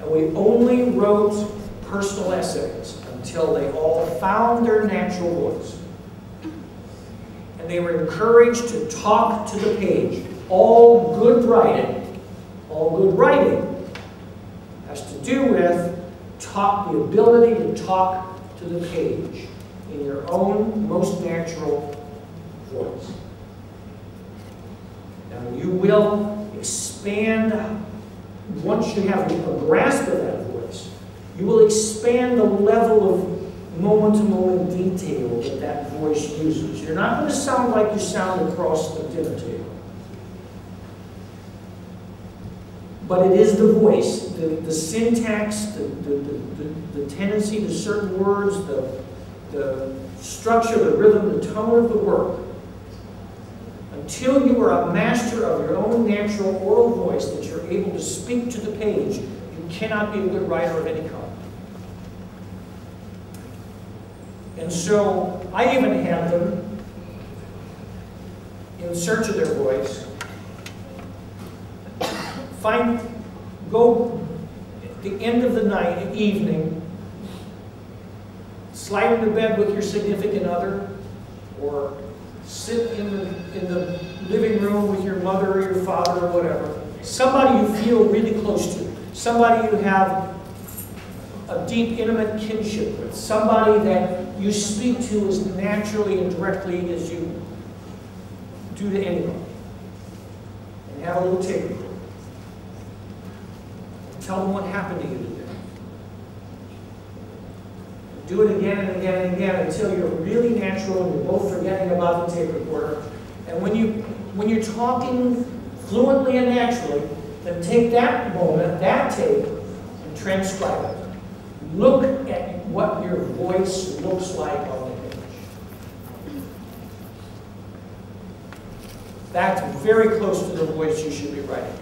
And we only wrote personal essays until they all found their natural voice. And they were encouraged to talk to the page. All good writing has to do with the ability to talk to the page in your own most natural voice. Now you will expand, once you have a grasp of that voice, you will expand the level of moment-to-moment detail that that voice uses. You're not going to sound like you sound across the dinner table. But it is the voice, the syntax, the tendency to certain words, the structure, the rhythm, the tone of the work. Until you are a master of your own natural oral voice that you're able to speak to the page, you cannot be a good writer of any kind. And so I even had them, in search of their voice, go at the end of the night, evening, slide into bed with your significant other, or sit in the living room with your mother or your father or whatever. Somebody you feel really close to. Somebody you have a deep, intimate kinship with. Somebody that you speak to as naturally and directly as you do to anyone. And have a little tape recorder. Tell them what happened to you today. Do it again and again and again until you're really natural and you're both forgetting about the tape recorder. And when you're talking fluently and naturally, then take that moment, that tape, and transcribe it. Look at what your voice looks like on the page. That's very close to the voice you should be writing.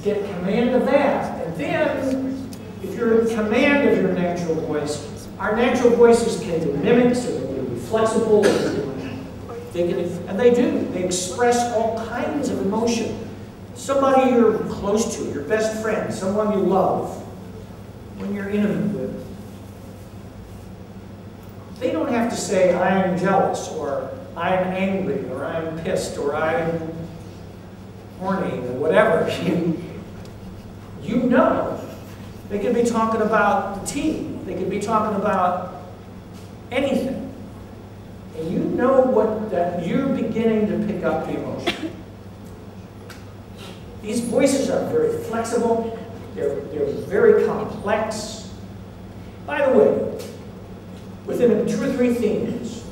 Get command of that, and then, if you're in command of your natural voice, our natural voices can be mimics, and they can be flexible, and they do. They express all kinds of emotion. Somebody you're close to, your best friend, someone you love, when you're intimate with, they don't have to say, I am jealous, or I am angry, or I am pissed, or I am horny, or whatever. You know. They could be talking about the tea. They could be talking about anything. And you know that you're beginning to pick up the emotion. These voices are very flexible. They're very complex. By the way, within 2 or 3 themes,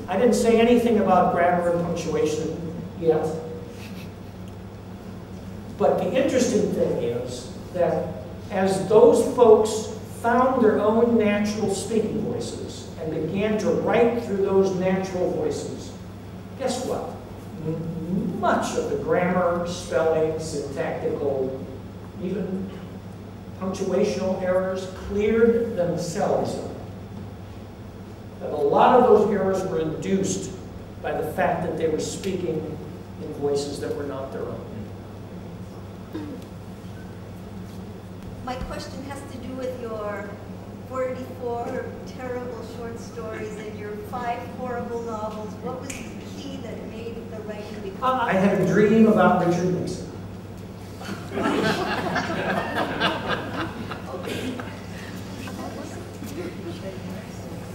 I didn't say anything about grammar and punctuation yet. But the interesting thing is that as those folks found their own natural speaking voices and began to write through those natural voices, guess what? Much of the grammar, spelling, syntactical, even punctuational errors cleared themselves up. But a lot of those errors were induced by the fact that they were speaking in voices that were not their own. My question has to do with your 44 terrible short stories and your 5 horrible novels. What was the key that made the writing become? I had a dream about Richard Nixon.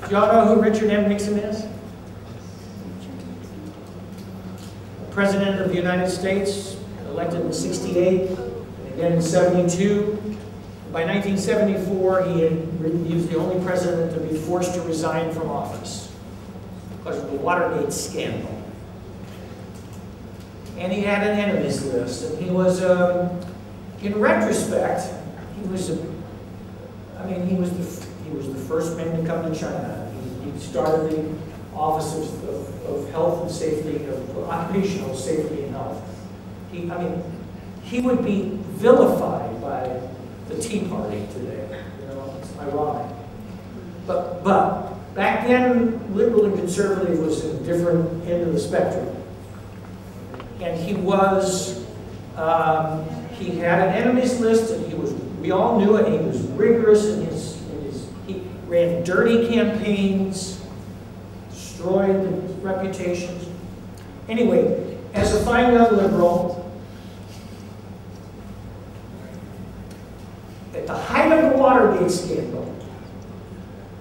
Do y'all know who Richard M. Nixon is? President of the United States, elected in '68, and again in '72. By 1974, he was the only president to be forced to resign from office because of the Watergate scandal. And he had an enemies list, and he was, in retrospect, he was the first man to come to China. He started the Office of Health and Safety, of Occupational Safety and Health. He would be vilified by the Tea Party today. You know, it's ironic. But back then, liberal and conservative was at a different end of the spectrum. And he had an enemies list, and we all knew it, and he was rigorous he ran dirty campaigns, destroyed reputations. Anyway, as a fine young liberal, at the height of the Watergate scandal,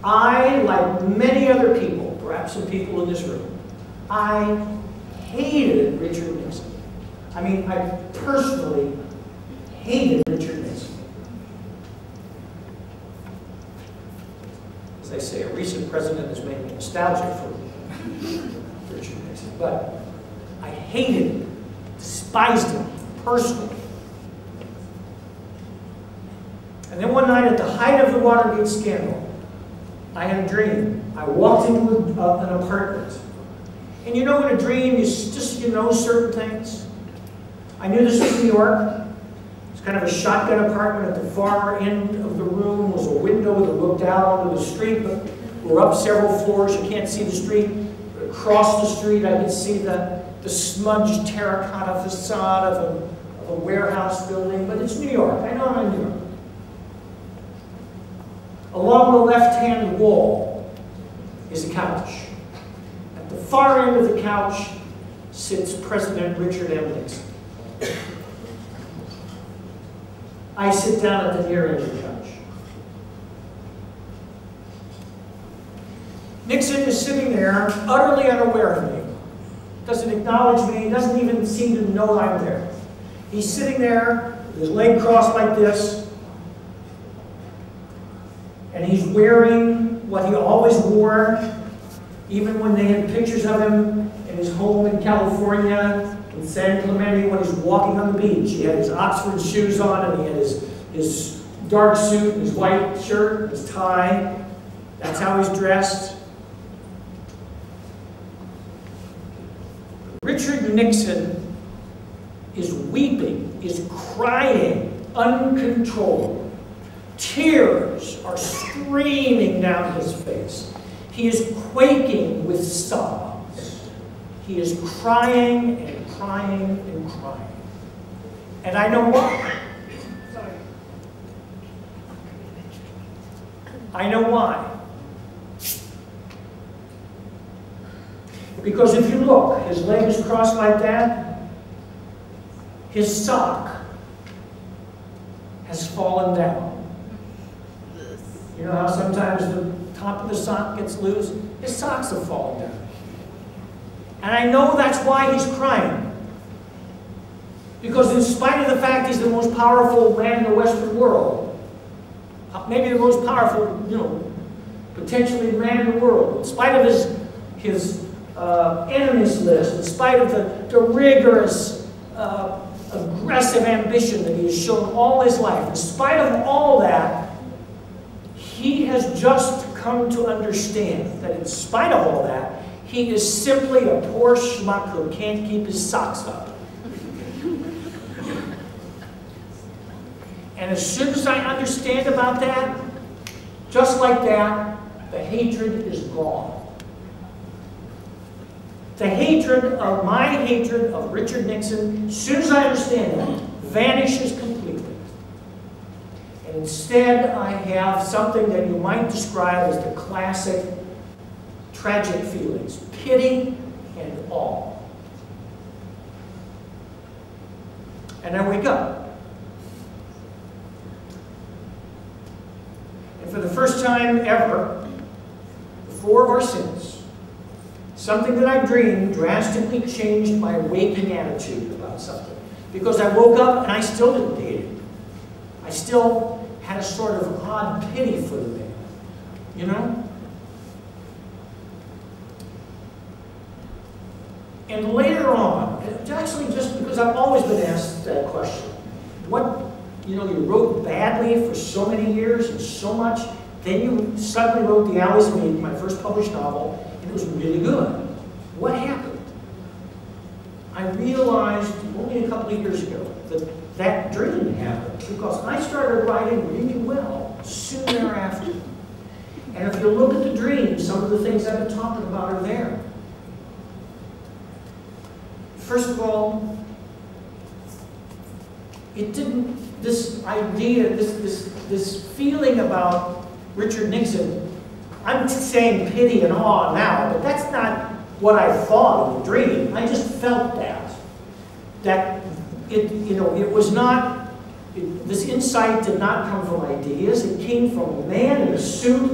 I, like many other people, perhaps some people in this room, I hated Richard Nixon. I personally hated Richard Nixon. As I say, a recent president has made me nostalgic for Richard Nixon, but I hated him, despised him personally. And then one night at the height of the Watergate scandal, I had a dream. I walked into an apartment. And you know in a dream, you know certain things. I knew this was New York. It's kind of a shotgun apartment. At the far end of the room was a window that looked out onto the street, but we're up several floors. You can't see the street. Across the street, I could see the smudged terracotta facade of a warehouse building, but it's New York. I know I'm in New York. Along the left-hand wall is a couch. At the far end of the couch sits President Richard M. Nixon. I sit down at the near end of the couch. Nixon is sitting there, utterly unaware of me. Doesn't acknowledge me, doesn't even seem to know I'm there. He's sitting there, with his leg crossed like this, and he's wearing what he always wore, even when they had pictures of him in his home in California, in San Clemente, when he's walking on the beach. He had his Oxford shoes on, and he had his dark suit, and his white shirt, his tie. That's how he's dressed. Richard Nixon is weeping, is crying, uncontrolled. Tears are streaming down his face. He is quaking with sobs. He is crying and crying and crying. And I know why. I know why. Because if you look, his leg is crossed like that. His sock has fallen down. You know how sometimes the top of the sock gets loose? His socks have fallen down. And I know that's why he's crying. Because in spite of the fact he's the most powerful man in the Western world, maybe the most powerful, potentially man in the world, in spite of his enemies list, in spite of the rigorous, aggressive ambition that he has shown all his life, in spite of all that, he has just come to understand that in spite of all that, He is simply a poor schmuck who can't keep his socks up. And as soon as I understand about that, just like that, the hatred is gone. The hatred of my hatred of Richard Nixon, as soon as I understand that, vanishes completely. And instead, I have something that you might describe as the classic tragic feelings: pity and awe. And I wake up. And for the first time ever, before or since, something that I dreamed drastically changed my waking attitude about something. Because I woke up and I still didn't hate it. I still had a sort of odd pity for the man, you know? And later on, it's actually just because I've always been asked that question, what, you know, you wrote badly for so many years and so much, then you suddenly wrote The Alleys of Eden, my first published novel, and it was really good. What happened? I realized only a couple of years ago that that dream happened because I started writing really well soon thereafter. And if you look at the dream, some of the things I've been talking about are there. First of all, it didn't, this idea, this feeling about Richard Nixon, I'm saying pity and awe now, but that's not what I thought in the dream. I just felt that it, you know, it was not, this insight did not come from ideas. It came from a man in a suit,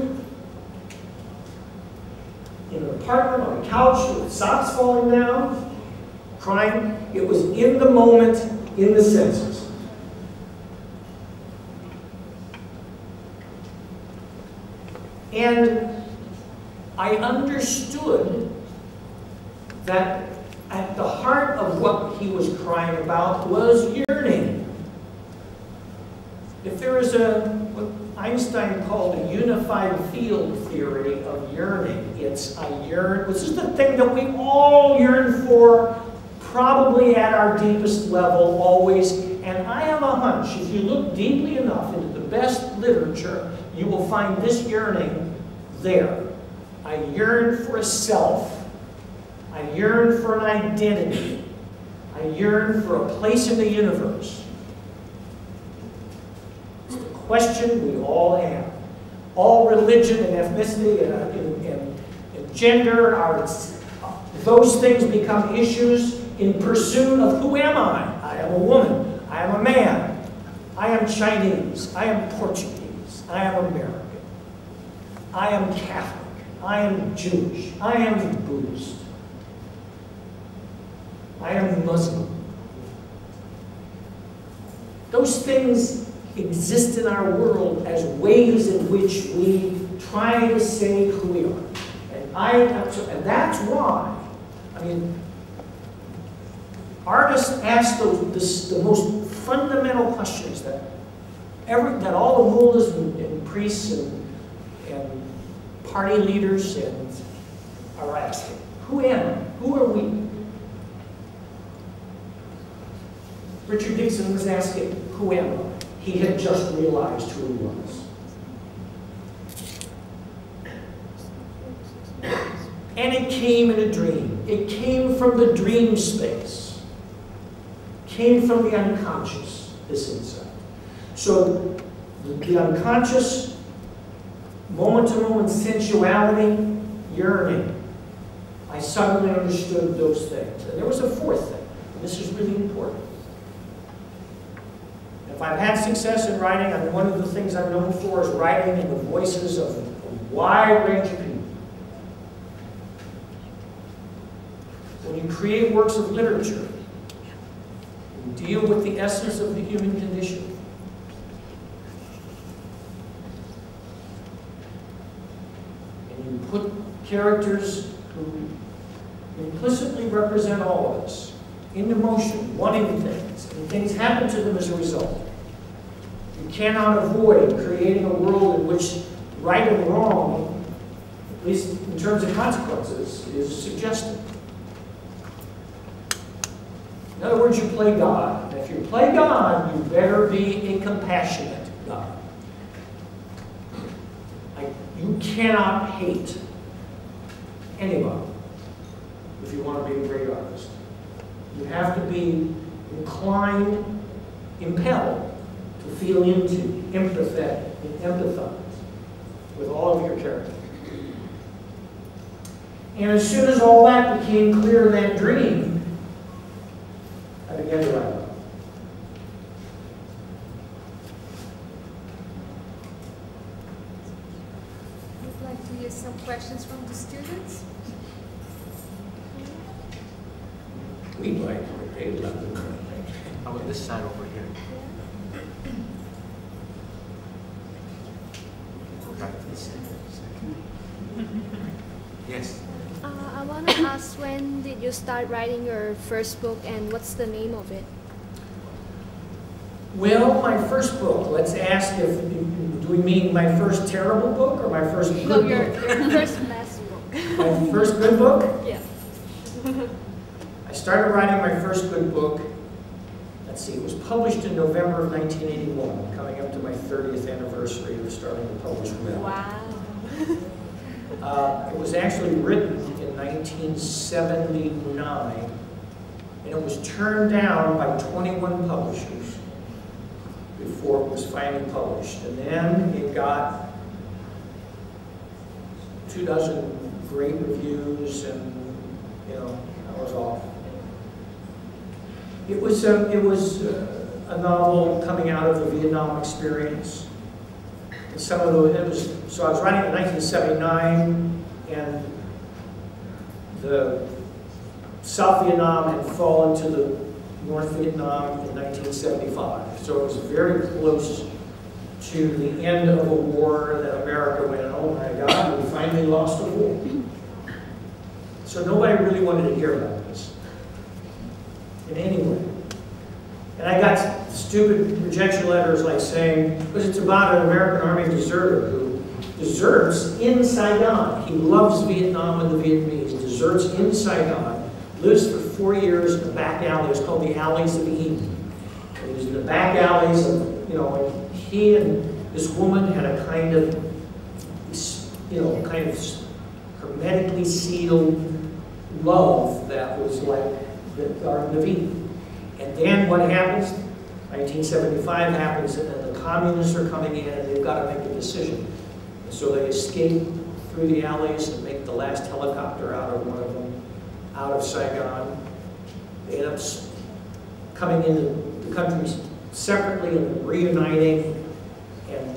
in an apartment on a couch with socks falling down, crying. It was in the moment, in the senses. And I understood that at the heart of what he was crying about was yearning. If there is what Einstein called a unified field theory of yearning, it's I yearn, which is the thing that we all yearn for, probably at our deepest level, always. And I have a hunch, if you look deeply enough into the best literature, you will find this yearning there. I yearn for a self. I yearn for an identity. I yearn for a place in the universe. It's the question we all have. All religion and ethnicity and gender, those things become issues in pursuit of who am I? I am a woman. I am a man. I am Chinese. I am Portuguese. I am American. I am Catholic. I am Jewish. I am Buddhist. I am Muslim. Those things exist in our world as ways in which we try to say who we are. And that's why, I mean, artists ask the most fundamental questions that all the mullahs and priests and party leaders are asking. Who am I? Who are we? Richard Nixon was asking, who am I? He had just realized who he was. And it came in a dream. It came from the dream space. It came from the unconscious, this insight. So the unconscious, moment-to-moment sensuality, yearning. I suddenly understood those things. And there was a fourth thing. And this is really important. If I've had success in writing, and one of the things I'm known for is writing in the voices of a wide range of people. When you create works of literature, you deal with the essence of the human condition. And you put characters who implicitly represent all of us into motion, wanting things, and things happen to them as a result. You cannot avoid creating a world in which right and wrong at least in terms of consequences, is suggested. In other words, you play God. And if you play God, you better be a compassionate God. You cannot hate anyone if you want to be a great artist. You have to be inclined, impelled to feel into, empathize with all of your character. And as soon as all that became clear in that dream, I began to write. I'd like to hear some questions from the students. We'd like to love them. How about this side over here? Yes. I want to ask, when did you start writing your first book and what's the name of it? Well, my first book, let's ask if, do we mean my first terrible book or my first good No, book? your first best book. My first good book? Yeah. I started writing my first good book, let's see, it was published in November of 1981, coming up to my 30th anniversary of starting to publish Mill. Wow. It was actually written in 1979, and it was turned down by 21 publishers before it was finally published. And then it got 24 great reviews, and I was off. It was a novel coming out of the Vietnam experience. And some of those, so I was writing in 1979, and the South Vietnam had fallen to the North Vietnam in 1975. So it was very close to the end of a war that America went, oh my God, we finally lost a war. So nobody really wanted to hear about this in any way. And I got stupid rejection letters like saying, because it's about an American Army deserter who deserts in Saigon. He loves Vietnam and the Vietnamese, deserts in Saigon, lives for 4 years in the back alley. It's called the Alleys of Eden. And he was in the back alleys of, and he and this woman had a kind of, hermetically sealed love that was like the Garden of Eden. And then what happens? 1975 happens, and then the communists are coming in, and they've got to make a decision. And so they escape through the alleys and make the last helicopter out of one of them, out of Saigon. They end up coming into the country separately and reuniting, and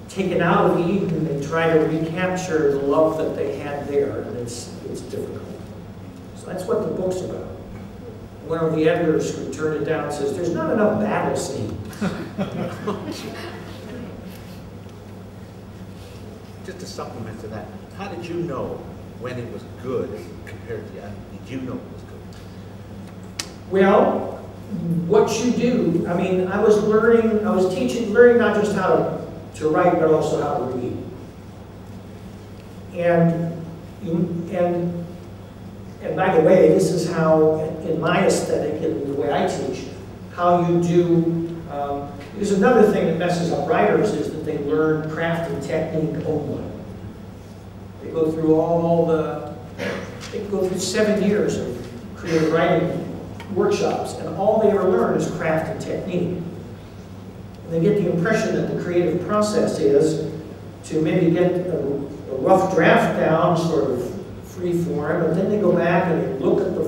taken out of Eden, they try to recapture the love that they had there, and it's difficult. So that's what the book's about. One of the editors who turned it down says, there's not enough battle scene. Just to supplement to that, how did you know when it was good compared to the other? Did you know it was good? Well, what you do, I mean, I was learning not just how to write, but also how to read. And by the way, this is how, in my aesthetic and the way I teach, how you do, there's another thing that messes up writers is that they learn craft and technique only. They go through they go through 7 years of creative writing workshops, and all they ever learn is craft and technique. And they get the impression that the creative process is to maybe get a rough draft down, sort of free form, and then they go back and they look at the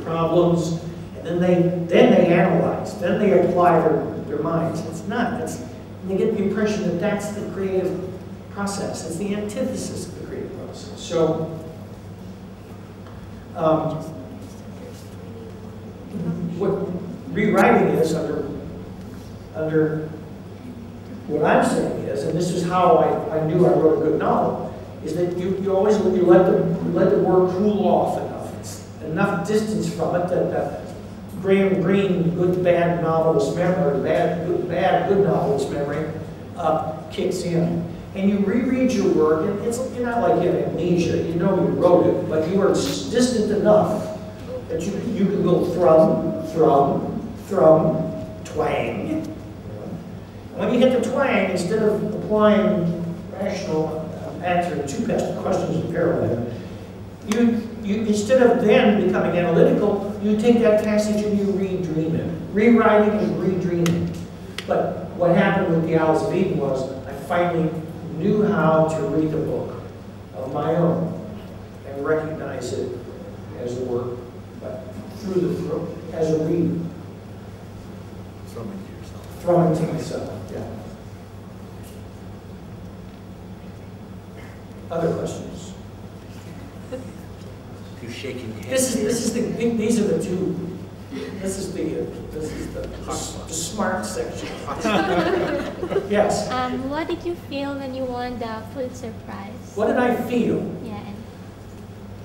problems, and then they analyze, then they apply their minds. It's not. And they get the impression that that's the creative process. It's the antithesis of the creative process. So, what rewriting is under what I'm saying is, and this is how I knew I wrote a good novel, is that you let the word cool off enough distance from it that the Graham Greene good bad novelist memory, good novelist memory kicks in, and you reread your work, and you're not like you have amnesia, you know you wrote it, but you are distant enough that you can go thrum, twang. When you hit the twang, instead of applying rational, answering two questions in parallel, you instead of then becoming analytical, you take that passage and you redream it. Rewriting is redreaming. But what happened with the Owls of Eden was I finally knew how to read a book of my own and recognize it as a work, but through the throat, as a reader. Throwing to myself, yeah. Other questions? You're shaking your head. These are the two. This is the smart section. Yes. What did you feel when you won the Pulitzer Prize? What did I feel? Yeah.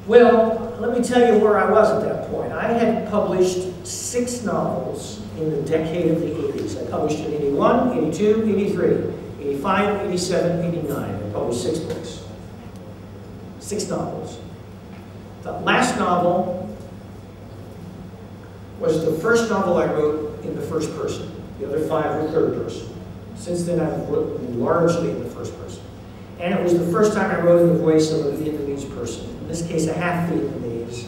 Well, let me tell you where I was at that point. I had published 6 novels in the decade of the 80s. I published in 81, 82, 83, 85, 87, 89. I published 6 books. 6 novels. The last novel was the first novel I wrote in the first person. The other 5 were third person. Since then, I've written largely in the first person. And it was the first time I wrote in the voice of a Vietnamese person. In this case, a half Vietnamese,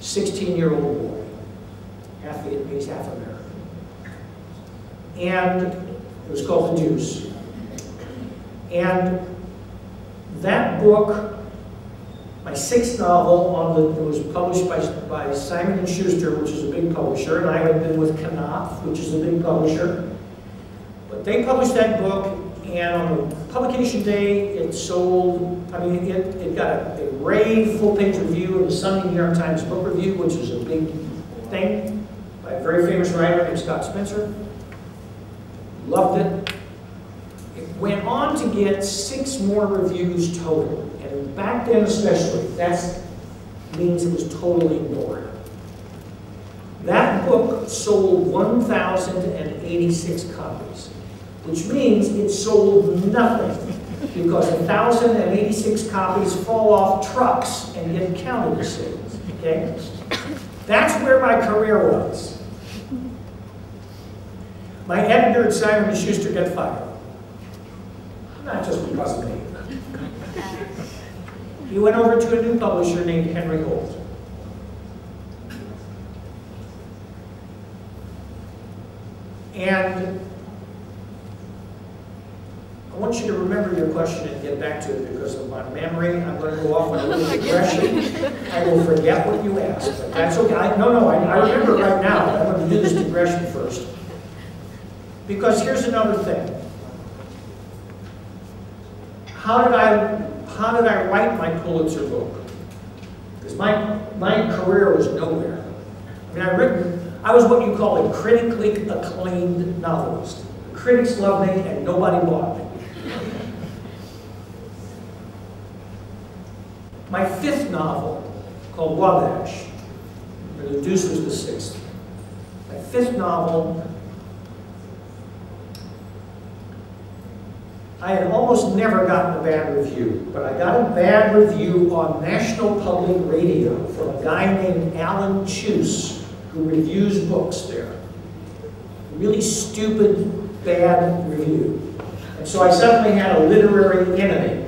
16-year-old boy. Half Vietnamese, half American. And it was called The Deuce. And that book, my 6th novel, it was published by Simon & Schuster, which is a big publisher, and I had been with Knopf, which is a big publisher. But they published that book, and on the publication day, it sold, it got a rave full-page review in the Sunday New York Times Book Review, which is a big thing, by a very famous writer named Scott Spencer. Loved it. It went on to get 6 more reviews total. And back then especially, that means it was totally ignored. That book sold 1,086 copies, which means it sold nothing because 1,086 copies fall off trucks and get counted as sales, okay? That's where my career was. My editor at Simon & Schuster got fired. Not just because of me. He went over to a new publisher named Henry Holt. And I want you to remember your question and get back to it because of my memory. I'm going to go off on a little digression. I will forget what you asked, but that's okay. I remember it right now. I'm going to do this digression first. Because here's another thing. How did I write my Pulitzer book? Because my career was nowhere. I was what you call a critically acclaimed novelist. The critics loved me and nobody bought me. My 5th novel, called Wabash, The Deuce was the 6th. My 5th novel, I had almost never gotten a bad review, but I got a bad review on National Public Radio from a guy named Alan Chuse, who reviews books there. A really stupid, bad review. And so I suddenly had a literary enemy.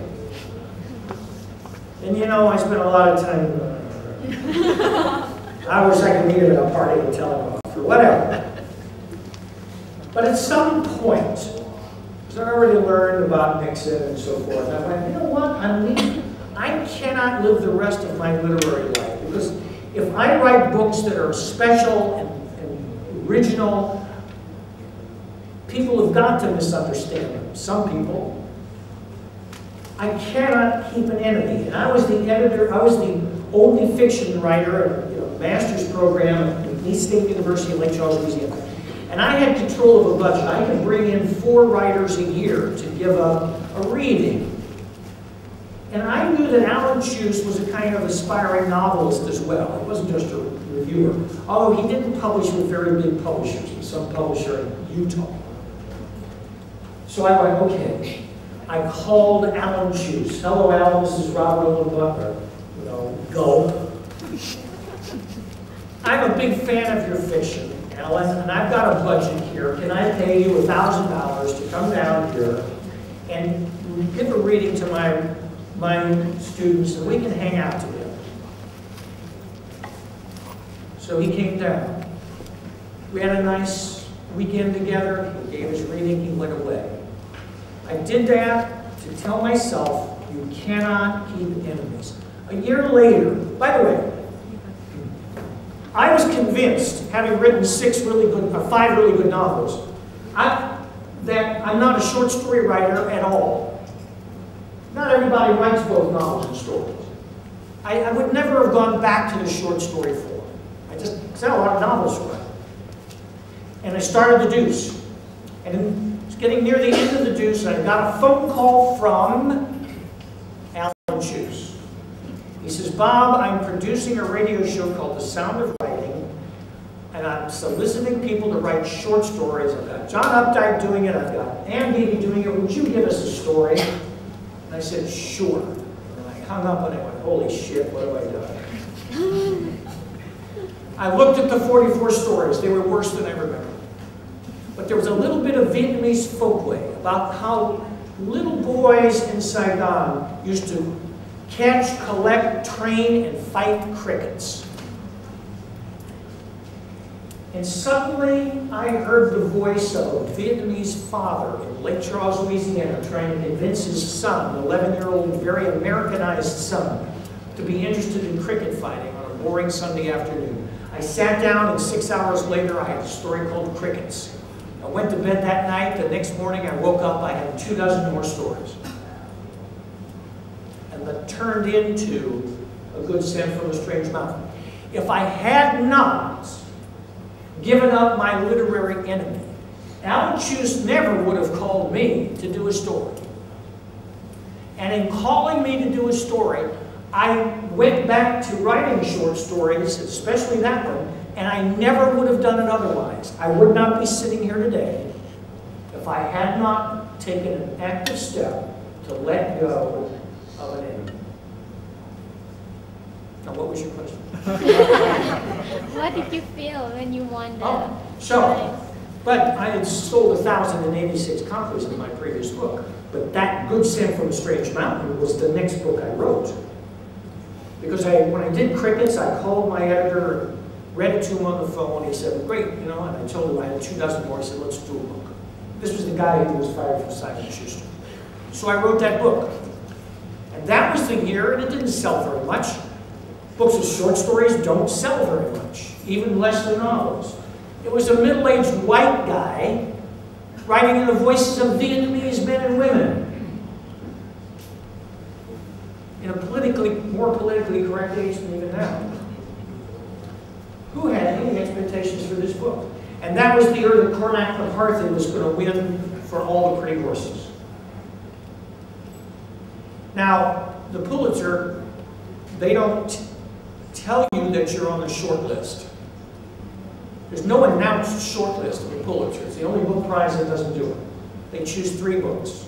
And you know, I spent a lot of time, I wish I could meet him at a party and tell him off, or whatever. But at some point, because I already learned about Nixon and so forth, I went, you know what, I cannot live the rest of my literary life, because if I write books that are special and original, people have got to misunderstand them, some people. I cannot keep an enemy. And I was the editor, I was the only fiction writer in a master's program at East State University in Lake Charles, Louisiana. And I had control of a budget. I could bring in 4 writers a year to give a reading. And I knew that Alan Chuse was a kind of aspiring novelist as well. He wasn't just a reviewer. Although he didn't publish with very big publishers. He was some publisher in Utah. So I went, okay, I called Alan Juice. Hello, Alan, this is Robert Olen Butler. You know, go. I'm a big fan of your fiction, Alan, and I've got a budget here. Can I pay you $1,000 to come down here and give a reading to my students, and we can hang out together? So he came down. We had a nice weekend together. He gave his reading, he went away. I did that to tell myself, you cannot keep enemies. A year later, by the way, I was convinced, having written 5 really good novels, that I'm not a short story writer at all. Not everybody writes both novels and stories. I would never have gone back to the short story form. I just had a lot of novels to write. And I started The Deuce. And it was getting near the end of The Deuce, and I got a phone call from Alan Juice. He says, Bob, I'm producing a radio show called The Sound of Writing, and I'm soliciting people to write short stories. I've got John Updike doing it, I've got Ann Beattie doing it. Would you give us a story? And I said, sure. And I hung up and I went, holy shit, what have I done? I looked at the 44 stories. They were worse than I remember. But there was a little bit of Vietnamese folklore about how little boys in Saigon used to catch, collect, train, and fight crickets. And suddenly, I heard the voice of a Vietnamese father in Lake Charles, Louisiana, trying to convince his son, an 11-year-old, very Americanized son, to be interested in cricket fighting on a boring Sunday afternoon. I sat down, and 6 hours later, I had a story called Crickets. I went to bed that night. The next morning, I woke up, I had 24 more stories. And that turned into A Good Scent from a Strange Mountain. If I had not given up my literary enemy, Alan Juice never would have called me to do a story. And in calling me to do a story, I went back to writing short stories, especially that one, and I never would have done it otherwise. I would not be sitting here today if I had not taken an active step to let go of an enemy. Now, what was your question? What did you feel when you won the prize? But I had sold 1,086 copies of my previous book. But that Good Scent from a Strange Mountain was the next book I wrote. Because when I did Crickets, I called my editor and read it to him on the phone. He said, great, you know, and I told him I had 24 more. He said, let's do a book. This was the guy who was fired from Simon & Schuster. So I wrote that book. And that was the year, and it didn't sell very much. Books of short stories don't sell very much, even less than novels. It was a middle-aged white guy writing in the voices of Vietnamese men and women in a more politically correct age than even now. Who had any expectations for this book? And that was the year that Cormac McCarthy was going to win for All the Pretty Horses. Now, the Pulitzer, they don't tell you that you're on the short list. There's no announced short list of the Pulitzer. It's the only book prize that doesn't do it. They choose 3 books,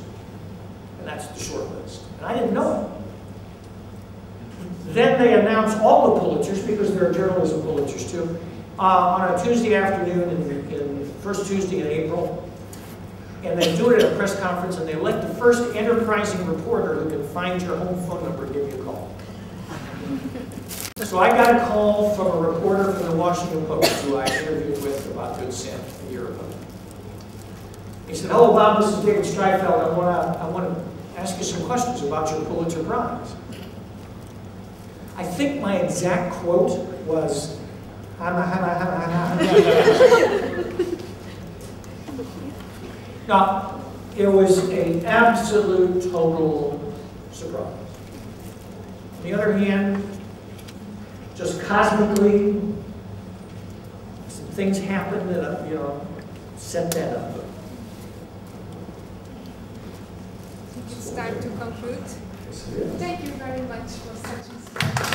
and that's the short list. And I didn't know it. Then they announce all the Pulitzers, because there are journalism Pulitzers too, on a Tuesday afternoon, in first Tuesday in April. And they do it at a press conference, and they let the first enterprising reporter who can find your home phone number give you a call. So I got a call from a reporter from the Washington Post who I interviewed with about Good Scent a year ago. He said, hello, Bob, this is David Streifeld. I want to ask you some questions about your Pulitzer Prize. I think my exact quote was, Now, it was an absolute, total surprise. On the other hand, just cosmically, some things happened that, you know, set that up. It's time to conclude. Thank you very much for such a